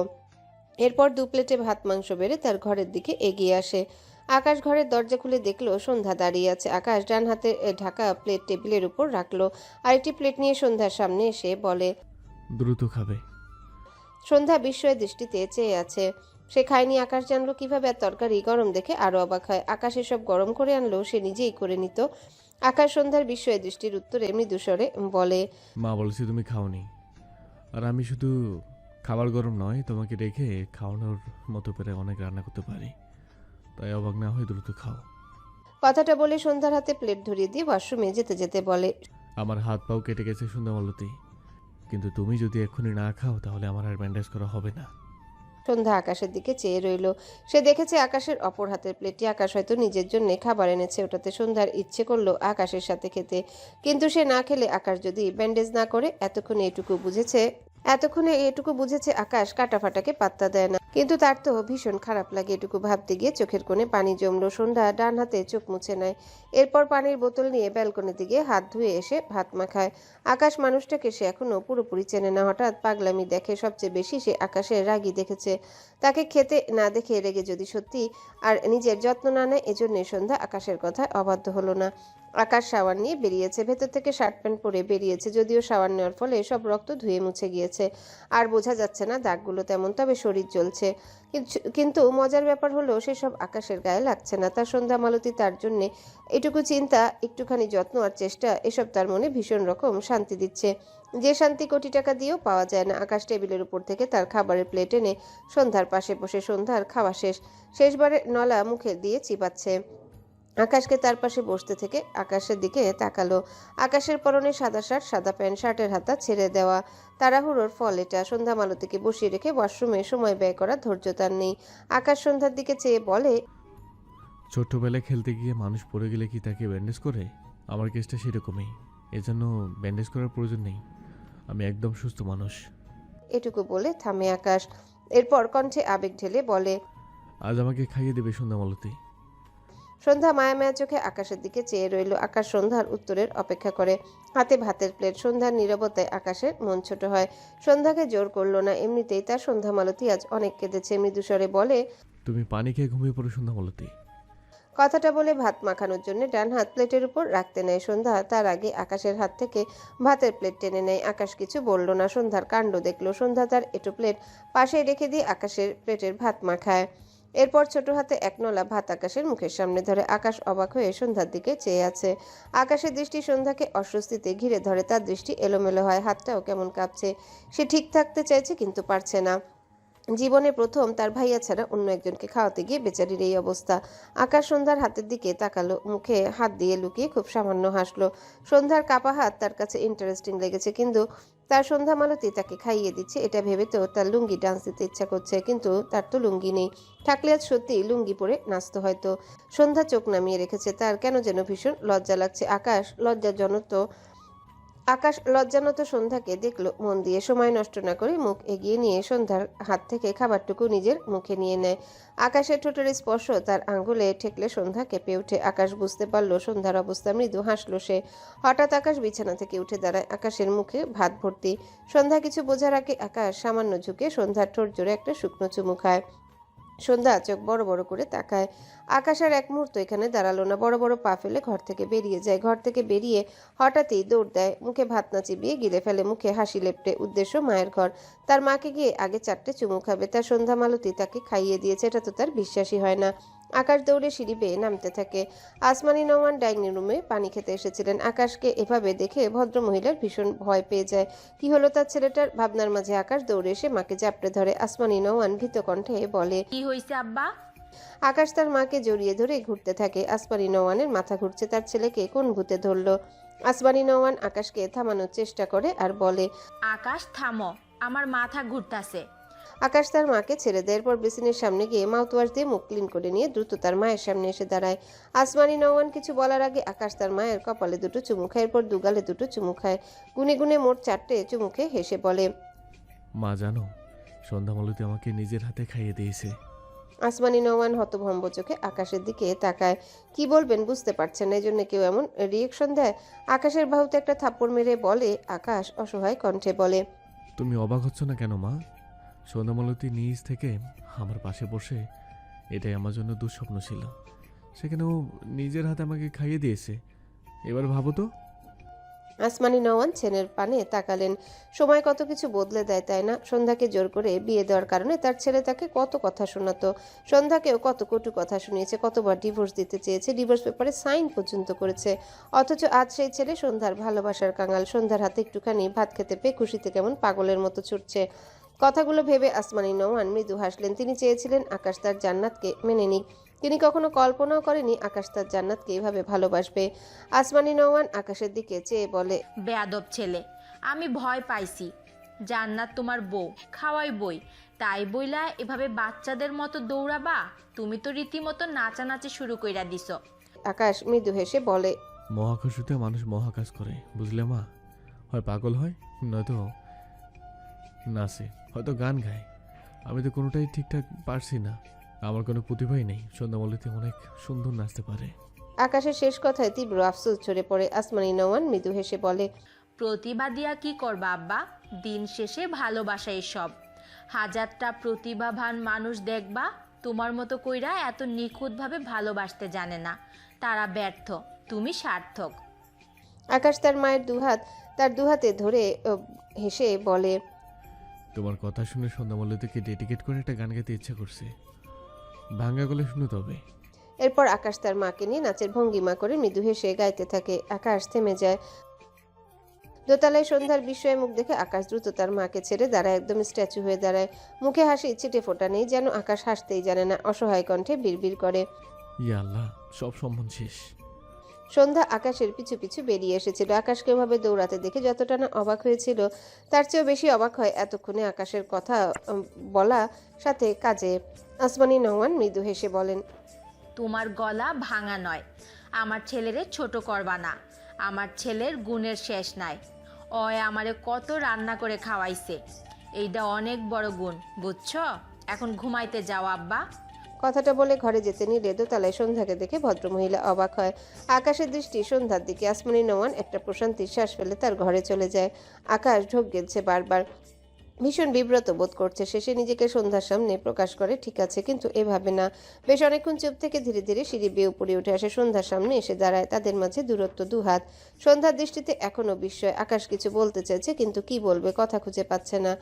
এরপর 2 প্লেটে ভাত মাংস বেড়ে তার ঘরের দিকে এগিয়ে আসে। আকাশ ঘরের দরজা খুলে দেখলো সন্ধ্যা দাঁড়িয়ে আছে। আকাশ ডান হাতে ঢাকা প্লেট টেবিলের উপর রাখলো। আরেকটি প্লেট নিয়ে সন্ধ্যার সামনে এসে বলে। দ্রুত খাবে। সন্ধ্যা বিস্ময়ের দৃষ্টিতে চেয়ে আছে। সে খায়নি। আকাশ জানলো কিভাবে? আর তরকারি গরম দেখে আরো অবাক হয়। আকাশ এসব গরম করে আনলো সে নিজেই করে নিত। আকাশ সন্ধ্যার বিস্ময়ের দৃষ্টির উত্তরে মৃদুস্বরে বলে। মা বলেছে তুমি খাওনি, আর আমি শুধু খাবার গরম নয়, তোমাকে রেখে খাওয়ানোর মতো করে অনেক রান্না করতে পারি। তাই অবাক না হয়ে দ্রুত খাও। কথাটা বলে সন্ধ্যার হাতে প্লেট ধরিয়ে দিয়ে ওয়াশরুমে যেতে যেতে বলে। আমার হাত পাও কেটে গেছে সন্ধ্যামালতী, কিন্তু তুমি যদি এক্ষুনি না খাও তাহলে আমার আর ব্যান্ডেজ করা হবে না। সন্ধ্যা আকাশের দিকে চেয়ে রইল। সে দেখেছে আকাশের অপর হাতের প্লেটটি। আকাশ হয়তো নিজের জন্য খাবার এনেছে। ওটাতে সন্ধ্যার ইচ্ছে করলো আকাশের সাথে খেতে, কিন্তু সে না খেলে আকাশ যদি ব্যান্ডেজ না করে। এতক্ষণে এটুকু বুঝেছে আকাশ কাটাফাটাকে পাত্তা দেয় না, কিন্তু তার তো ভীষণ খারাপ লাগে। এটুকু ভাবতে গিয়ে চোখের কোণে পানি জমলো। সন্ধ্যা ডান হাতে চোখ মুছে নেয়। এরপর পানির বোতল নিয়ে ব্যালকনিতে গিয়ে হাত ধুয়ে এসে ভাত মাখায়। আকাশ মানুষটাকে সে এখনো পুরোপুরি চেনে না। হঠাৎ পাগলামি দেখে। সবচেয়ে বেশি সে আকাশের রাগী দেখেছে। তাকে খেতে না দেখে রেগে যদি সত্যি আর নিজের যত্ন না নেয়, এজন্য সন্ধ্যা আকাশের কথায় অবাধ্য হলো না। আকাশ শাওয়ার নিয়ে বেরিয়েছে। ভেতর থেকে শার্ট প্যান্ট পরে বেরিয়েছে। যদিও শাওয়ার নেওয়ার ফলে সব রক্ত ধুয়ে মুছে গিয়েছে, আর বোঝা যাচ্ছে না দাগগুলো তেমন, তবে শরীর জ্বলছে। কিন্তু মজার ব্যাপার হলো সেসব আকাশের গায়ে লাগছে না। তার সন্ধ্যা মালতী তার জন্যে এটুকু চিন্তা, একটুখানি যত্ন আর চেষ্টা, এসব তার মনে ভীষণ রকম শান্তি দিচ্ছে, যে শান্তি কোটি টাকা দিয়েও পাওয়া যায় না। আকাশ টেবিলের উপর থেকে তার খাবারের প্লেট এনে সন্ধ্যার পাশে বসে সন্ধ্যার খাওয়া শেষবারে নলা মুখে দিয়ে চিবাচ্ছে। আকাশকে তার পাশে বসতে থেকে আকাশের দিকে তাকালো। আকাশের পরনে সাদা শার্ট, সাদা প্যান্ট। শার্টের হাতা ছেড়ে দেওয়া। তাড়াহুড়োর ফল এটা। সন্ধ্যা মালতীকে বসিয়ে রেখে ওয়াশরুমে সময় ব্যয় করার ধৈর্য তার নেই। আকাশ সন্ধ্যার দিকে চেয়ে বলে। ছোট্টবেলায় খেলতে গিয়ে মানুষ পড়ে গেলে কি তাকে ব্যান্ডেজ করে? আমার কেসটা সেরকমই, এজন্য ব্যান্ডেজ করার প্রয়োজন নেই। আমি একদম সুস্থ মানুষ। এটুকু বলে থামে আকাশ। এরপর কণ্ঠে আবেগ ঢেলে বলে। আজ আমাকে খাইয়ে দেবে সন্ধ্যামালতী? সন্ধ্যা মায়া মায়া চোখে আকাশের দিকে চেয়ে রইল। আকাশ সন্ধ্যার উত্তরের অপেক্ষা করে, হাতে ভাতের প্লেট। সন্ধ্যার নীরবতায় আকাশের মন ছোট হয়। সন্ধ্যাকে জোর করলো না, এমনিতেই তার সন্ধ্যা মালতী আজ অনেক কেঁদেছে। মৃদুস্বরে বলে। তুমি পানি খেয়ে ঘুমিয়ে পড়ো সন্ধ্যামালতী। কথাটা বলে ভাত মাখানোর জন্য ডান হাত প্লেটের উপর রাখতে নেয় সন্ধ্যা। তার আগে আকাশের হাত থেকে ভাতের প্লেট টেনে নেয়। আকাশ কিছু বলল না। সন্ধ্যার কাণ্ড দেখলো। সন্ধ্যা তার এটো প্লেট পাশে রেখে দিয়ে আকাশের প্লেটের ভাত মাখায়। এরপর ছোট হাতে এক নলা ভাত আকাশের মুখের সামনে ধরে। আকাশ অবাক হয়ে সন্ধ্যার দিকে চেয়ে আছে। আকাশের দৃষ্টি সন্ধ্যাকে অস্বস্তিতে ঘিরে ধরে। তার দৃষ্টি এলোমেলো হয়, হাতটাও কেমন কাঁপছে। সে ঠিক থাকতে চাইছে কিন্তু পারছে না। জীবনে প্রথম তার ভাইয়া ছাড়া অন্য একজনকে খাওয়াতে গিয়ে বেচারির এই অবস্থা। আকাশ সন্ধ্যার হাতের দিকে তাকালো, মুখে হাত দিয়ে লুকিয়ে খুব সামান্য হাসলো। সন্ধ্যার কাপা হাত তার কাছে ইন্টারেস্টিং লেগেছে, কিন্তু তার সন্ধ্যা মালতী তাকে খাইয়ে দিচ্ছে এটা ভেবে তো তার লুঙ্গি ডান্স দিতে ইচ্ছা করছে, কিন্তু তার তো লুঙ্গি নেই। থাকলে আজ সত্যি লুঙ্গি পরে নাচতো হয়তো। সন্ধ্যা চোখ নামিয়ে রেখেছে, তার কেন যেন ভীষণ লজ্জা লাগছে। আকাশ লজ্জানত সন্ধ্যাকে দেখলো মন দিয়ে। সময় নষ্ট না করে মুখ এগিয়ে নিয়ে সন্ধ্যার হাত থেকে খাবারটুকু নিজের মুখে নিয়ে নেয়। আকাশের ঠোঁটের স্পর্শ তার আঙ্গুলে ঠেকলে সন্ধ্যা কেঁপে ওঠে। আকাশ বুঝতে পারলো সন্ধ্যার অবস্থা। মৃদু হাসলো সে। হঠাৎ আকাশ বিছানা থেকে উঠে দাঁড়ায়। আকাশের মুখে ভাত ভর্তি। সন্ধ্যা কিছু বোঝার আগে আকাশ সামান্য ঝুঁকে সন্ধ্যার ঠোঁট জোরে একটা শুকনো চুমু খায়। সন্ধ্যা চোখ বড় বড় করে তাকায়। আকাশ আর এক মুহূর্ত এখানে দাঁড়ালো না, বড় বড় পা ফেলে ঘর থেকে বেরিয়ে যায়। ঘর থেকে বেরিয়ে হঠাৎই দৌড় দেয়, মুখে ভাত না চিবিয়ে গিলে ফেলে, মুখে হাসি লেপটে। উদ্দেশ্য মায়ের ঘর। তার মাকে গিয়ে আগে 4টে চুমু খাবে। তার সন্ধ্যা মালতী তাকে খাইয়ে দিয়েছে, এটা তো তার বিশ্বাসই হয় না। আকাশ দৌড়ে সিঁড়ি বেয়ে নামতে থাকে। আসমানি নওয়ান ডাইনিং রুমে পানি খেতে এসেছিলেন। আকাশকে এভাবে দেখে ভদ্রমহিলার ভীষণ ভয় পেয়ে যায়। কি হলো তার ছেলেটার? ভাবনার মাঝে আকাশ দৌড়ে এসে মাকে জাপটে ধরে। আসমানি নওয়ান ভীত কণ্ঠে বলে, কি হয়েছে আব্বা? আকাশ তার মাকে জড়িয়ে ধরে ঘুরতে থাকে। আসমানি নওয়ানের মাথা ঘুরছে, তার ছেলেকে কোন ভূতে ধরলো। আসমানি নওয়ান আকাশকে থামানোর চেষ্টা করে আর বলে, আকাশ থামো, আমার মাথা ঘুরতাছে। আকাশ তার মাকে ছেড়ে দেয়। এরপর বেসিনের সামনে গিয়ে মাউথওয়াশ দিয়ে মুখ ক্লিন করে নিয়ে দ্রুত তার মায়ের সামনে এসে দাঁড়ায়। আসমানি নওয়ান কিছু বলার আগে আকাশ তার মায়ের কপালে 2টো চুমু খায়, এরপর দুগালে 2টো চুমু খায়। গুনে গুনে মোট 4টে চুমু খেয়ে হেসে বলে, মা জানো, সন্ধ্যা মালতী আমাকে নিজের হাতে খাইয়ে দিয়েছে। আসমানি নওয়ান হতভম্ব চোখে আকাশের দিকে তাকায়। কি বলবেন বুঝতে পারছেন না, এই জন্য কেউ এমন রিয়েকশন দেয়। আকাশের বাহুতে একটা থাপ্পড় মেরে বলে, আকাশ অসহায় কণ্ঠে বলে, তুমি অবাক হচ্ছ না কেন মা? সন্ধ্যা মালতী নিজ থেকে আমার পাশে বসে, এটাই আমার জন্য দুঃস্বপ্ন ছিল, সেখানে ও নিজের হাতে আমাকে খাইয়ে দিয়েছে। এবার ভাবো তো। আসমানি নওয়ান ছেলের পানে তাকালেন। সময় কত কিছু বদলে দেয়, তাই না? সন্ধ্যাকে জোর করে বিয়ে দেওয়ার কারণে তার ছেলে তাকে কত কথা শোনাতো। সন্ধ্যাকেও কত কটু কথা শুনিয়েছে, কতবার ডিভোর্স দিতে চেয়েছে, ডিভোর্স পেপারে সাইন পর্যন্ত করেছে। অথচ আজ সেই ছেলে সন্ধ্যার ভালোবাসার কাঙাল। সন্ধ্যার হাতে একটুখানি ভাত খেতে পেয়ে খুশিতে কেমন পাগলের মতো ছুটছে। কথাগুলো ভেবে আসমানি নওয়ান মৃদু হাসলেন। তিনি চেয়েছিলেন আকাশ তার জান্নাতকে মেনে নিক। তিনি কখনো কল্পনাও করেনি আকাশ তার জান্নাতকে এভাবে ভালোবাসবে। আসমানি নওয়ান আকাশের দিকে চেয়ে বলে, বেয়াদব ছেলে, আমি ভয় পাইছি। জান্নাত তোমার বউ, খাওয়াই বই, তাই বইলা এভাবে বাচ্চাদের মতো দৌড়াবা? তুমি তো রীতিমতো নাচানাচি শুরু কইরা দিছো। আকাশ মৃদু হেসে বলে, মহাকাশতে মানুষ মহাকাশ করে, বুঝলে মা? হয় পাগল হয়, নয়তো নাচে, হয়তো গান গায়। আমি তো কোনোটাই ঠিকঠাক পারছি না। আমার কোনো প্রতিভাই নেই। সন্ধ্যা মালতী অনেক সুন্দর নাচতে পারে। আকাশের শেষ কথায় তীব্র আফসোস ঝরে পড়ে। আসমানি নওয়ান মৃদু হেসে বলে, প্রতিভা দিয়া কি করবা আব্বা? দিন শেষে ভালোবাসা এসব। হাজারটা প্রতিভাবান মানুষ দেখবা তোমার মতো কইরা এত নিখুঁতভাবে ভালোবাসতে জানে না। তারা ব্যর্থ, তুমি সার্থক। আকাশ তার মায়ের তার দুহাতে ধরে হেসে বলে, তোমার কথা শুনে সন্ধ্যা মালতীকে ডেডিকেট করে একটা গান গাইতে ইচ্ছা করছে। ভাঙ্গা গলে শুনে তবে। এরপর আকাশ তার মাকে নিয়ে নাচের ভঙ্গিমা করে মৃদু হেসে গাইতে থাকে। আকাশ থেমে যায়। দোতলায় সন্ধ্যার বিস্ময়ে মুখ দেখে আকাশ দ্রুত তার মাকে ছেড়ে দাঁড়ায়, একদম স্ট্যাচু হয়ে দাঁড়ায়। মুখে হাসি ছিটে ফোটা নেই, যেন আকাশ হাসতেই জানে না। অসহায় কণ্ঠে বিড়বিড় করে, ইয়া আল্লাহ, সব সম্মান শেষ। সন্ধ্যা আকাশের পিছু পিছু বেরিয়ে এসেছিল। আকাশকে এভাবে দৌড়াতে দেখে যতটা না অবাক হয়েছিল, তার চেয়েও বেশি অবাক হয় এতক্ষণে আকাশের কথা বলা সাথে কাজে। আসমানি নওয়ান মৃদু হেসে বলেন, তোমার গলা ভাঙা নয়, আমার ছেলেরে ছোট করবা না। আমার ছেলের গুণের শেষ নাই। অয় আমারে কত রান্না করে খাওয়াইছে, এইটা অনেক বড় গুণ, বুঝছো? এখন ঘুমাইতে যাও আব্বা। কথাটা বলে ঘরে যেতে নিলে দোতলায় সন্ধ্যাকে দেখে ভদ্রমহিলা অবাক হয়। আকাশের দৃষ্টি সন্ধ্যার দিকে। আসমানি নওয়ান একটা প্রশান্তির শ্বাস ফেলে তার ঘরে চলে যায়। আকাশ ঢোক গেলছে বারবার। ভীষণ বিব্রত বোধ করছে। শেষে নিজেকে সন্ধ্যার সামনে প্রকাশ করে, ঠিক আছে, কিন্তু এভাবে না। বেশ অনেকক্ষণ চুপ থেকে ধীরে ধীরে সিঁড়ি বেয়ে উপরে উঠে আসে, সন্ধ্যার সামনে এসে দাঁড়ায়। তাদের মাঝে দূরত্ব 2 হাত। সন্ধ্যার দৃষ্টিতে এখনো বিস্ময়। আকাশ কিছু বলতে চাইছে কিন্তু কি বলবে, কথা খুঁজে পাচ্ছে না।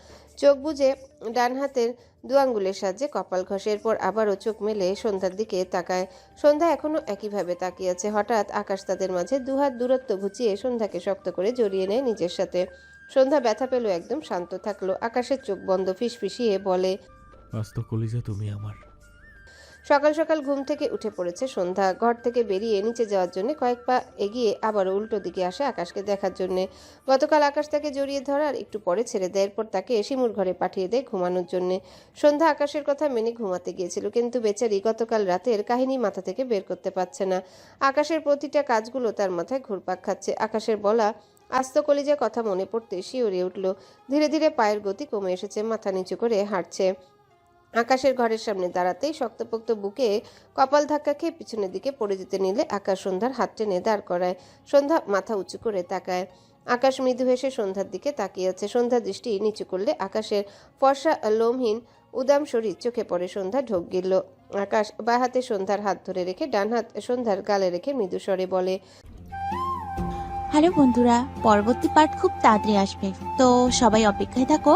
চোখ বুজে ডান হাতের 2 আঙ্গুলের সাহায্যে কপাল ঘষে, এরপর আবারও চোখ মেলে সন্ধ্যার দিকে তাকায়। সন্ধ্যা এখনো একইভাবে তাকিয়ে আছে। হঠাৎ আকাশ তাদের মাঝে 2 হাত দূরত্ব ঘুচিয়ে সন্ধ্যাকে শক্ত করে জড়িয়ে নেয় নিজের সাথে। সন্ধ্যা ব্যথা পেল, একদম শান্ত থাকলো। আকাশের চোখ বন্ধ, ফিসফিসিয়ে বলে, আস্ত কলিজা তুমি আমার। সকাল সকাল ঘুম থেকে উঠে পড়েছে সন্ধ্যা। ঘর থেকে বেরিয়ে নিচে যাওয়ার জন্য কয়েক পা এগিয়ে আবারও উল্টো দিকে আসে আকাশকে দেখার জন্য। গতকাল আকাশ তাকে জড়িয়ে ধরার একটু পরে ছেড়ে দেয়, এরপর তাকে শিমুর ঘরে পাঠিয়ে দেয় ঘুমানোর জন্য। সন্ধ্যা আকাশের কথা মেনে ঘুমাতে গিয়েছিল, কিন্তু বেচারি গতকাল রাতের কাহিনী মাথা থেকে বের করতে পারছে না। আকাশের প্রতিটা কাজগুলো তার মাথায় ঘুরপাক খাচ্ছে। আকাশের বলা আস্ত কলিজার কথা মনে পড়তে শিউরে উঠল। ধীরে ধীরে পায়ের গতি কমে এসেছে, মাথা নিচু করে হাঁটছে। আকাশের ঘরের সামনে দাঁড়াতেই শক্তপোক্ত বুকে কপাল ধাক্কা খেয়ে পিছনের দিকে পড়ে যেতে নিলে আকাশ সন্ধ্যার হাত টেনে দাঁড় করায়। সন্ধ্যা মাথা উঁচু করে তাকায়। আকাশ মৃদু হেসে সন্ধ্যার দিকে তাকিয়ে আছে। সন্ধ্যা দৃষ্টি নিচু করলে আকাশের ফর্সা লোমহীন উদাম শরীর চোখে পড়ে। সন্ধ্যা ঢোক গিলল। আকাশ বাঁ হাতে সন্ধ্যার হাত ধরে রেখে ডান হাত সন্ধ্যার গালে রেখে মৃদু স্বরে বলে, হ্যালো বন্ধুরা, পরবর্তী পার্ট খুব তাড়াতাড়ি আসবে, তো সবাই অপেক্ষায় থাকো।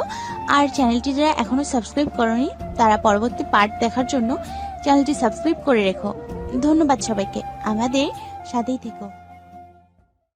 আর চ্যানেলটি যারা এখনো সাবস্ক্রাইব করোনি তারা পরবর্তী পার্ট দেখার জন্য চ্যানেলটি সাবস্ক্রাইব করে রেখো। ধন্যবাদ সবাইকে, আমাদের সাথেই থেকো।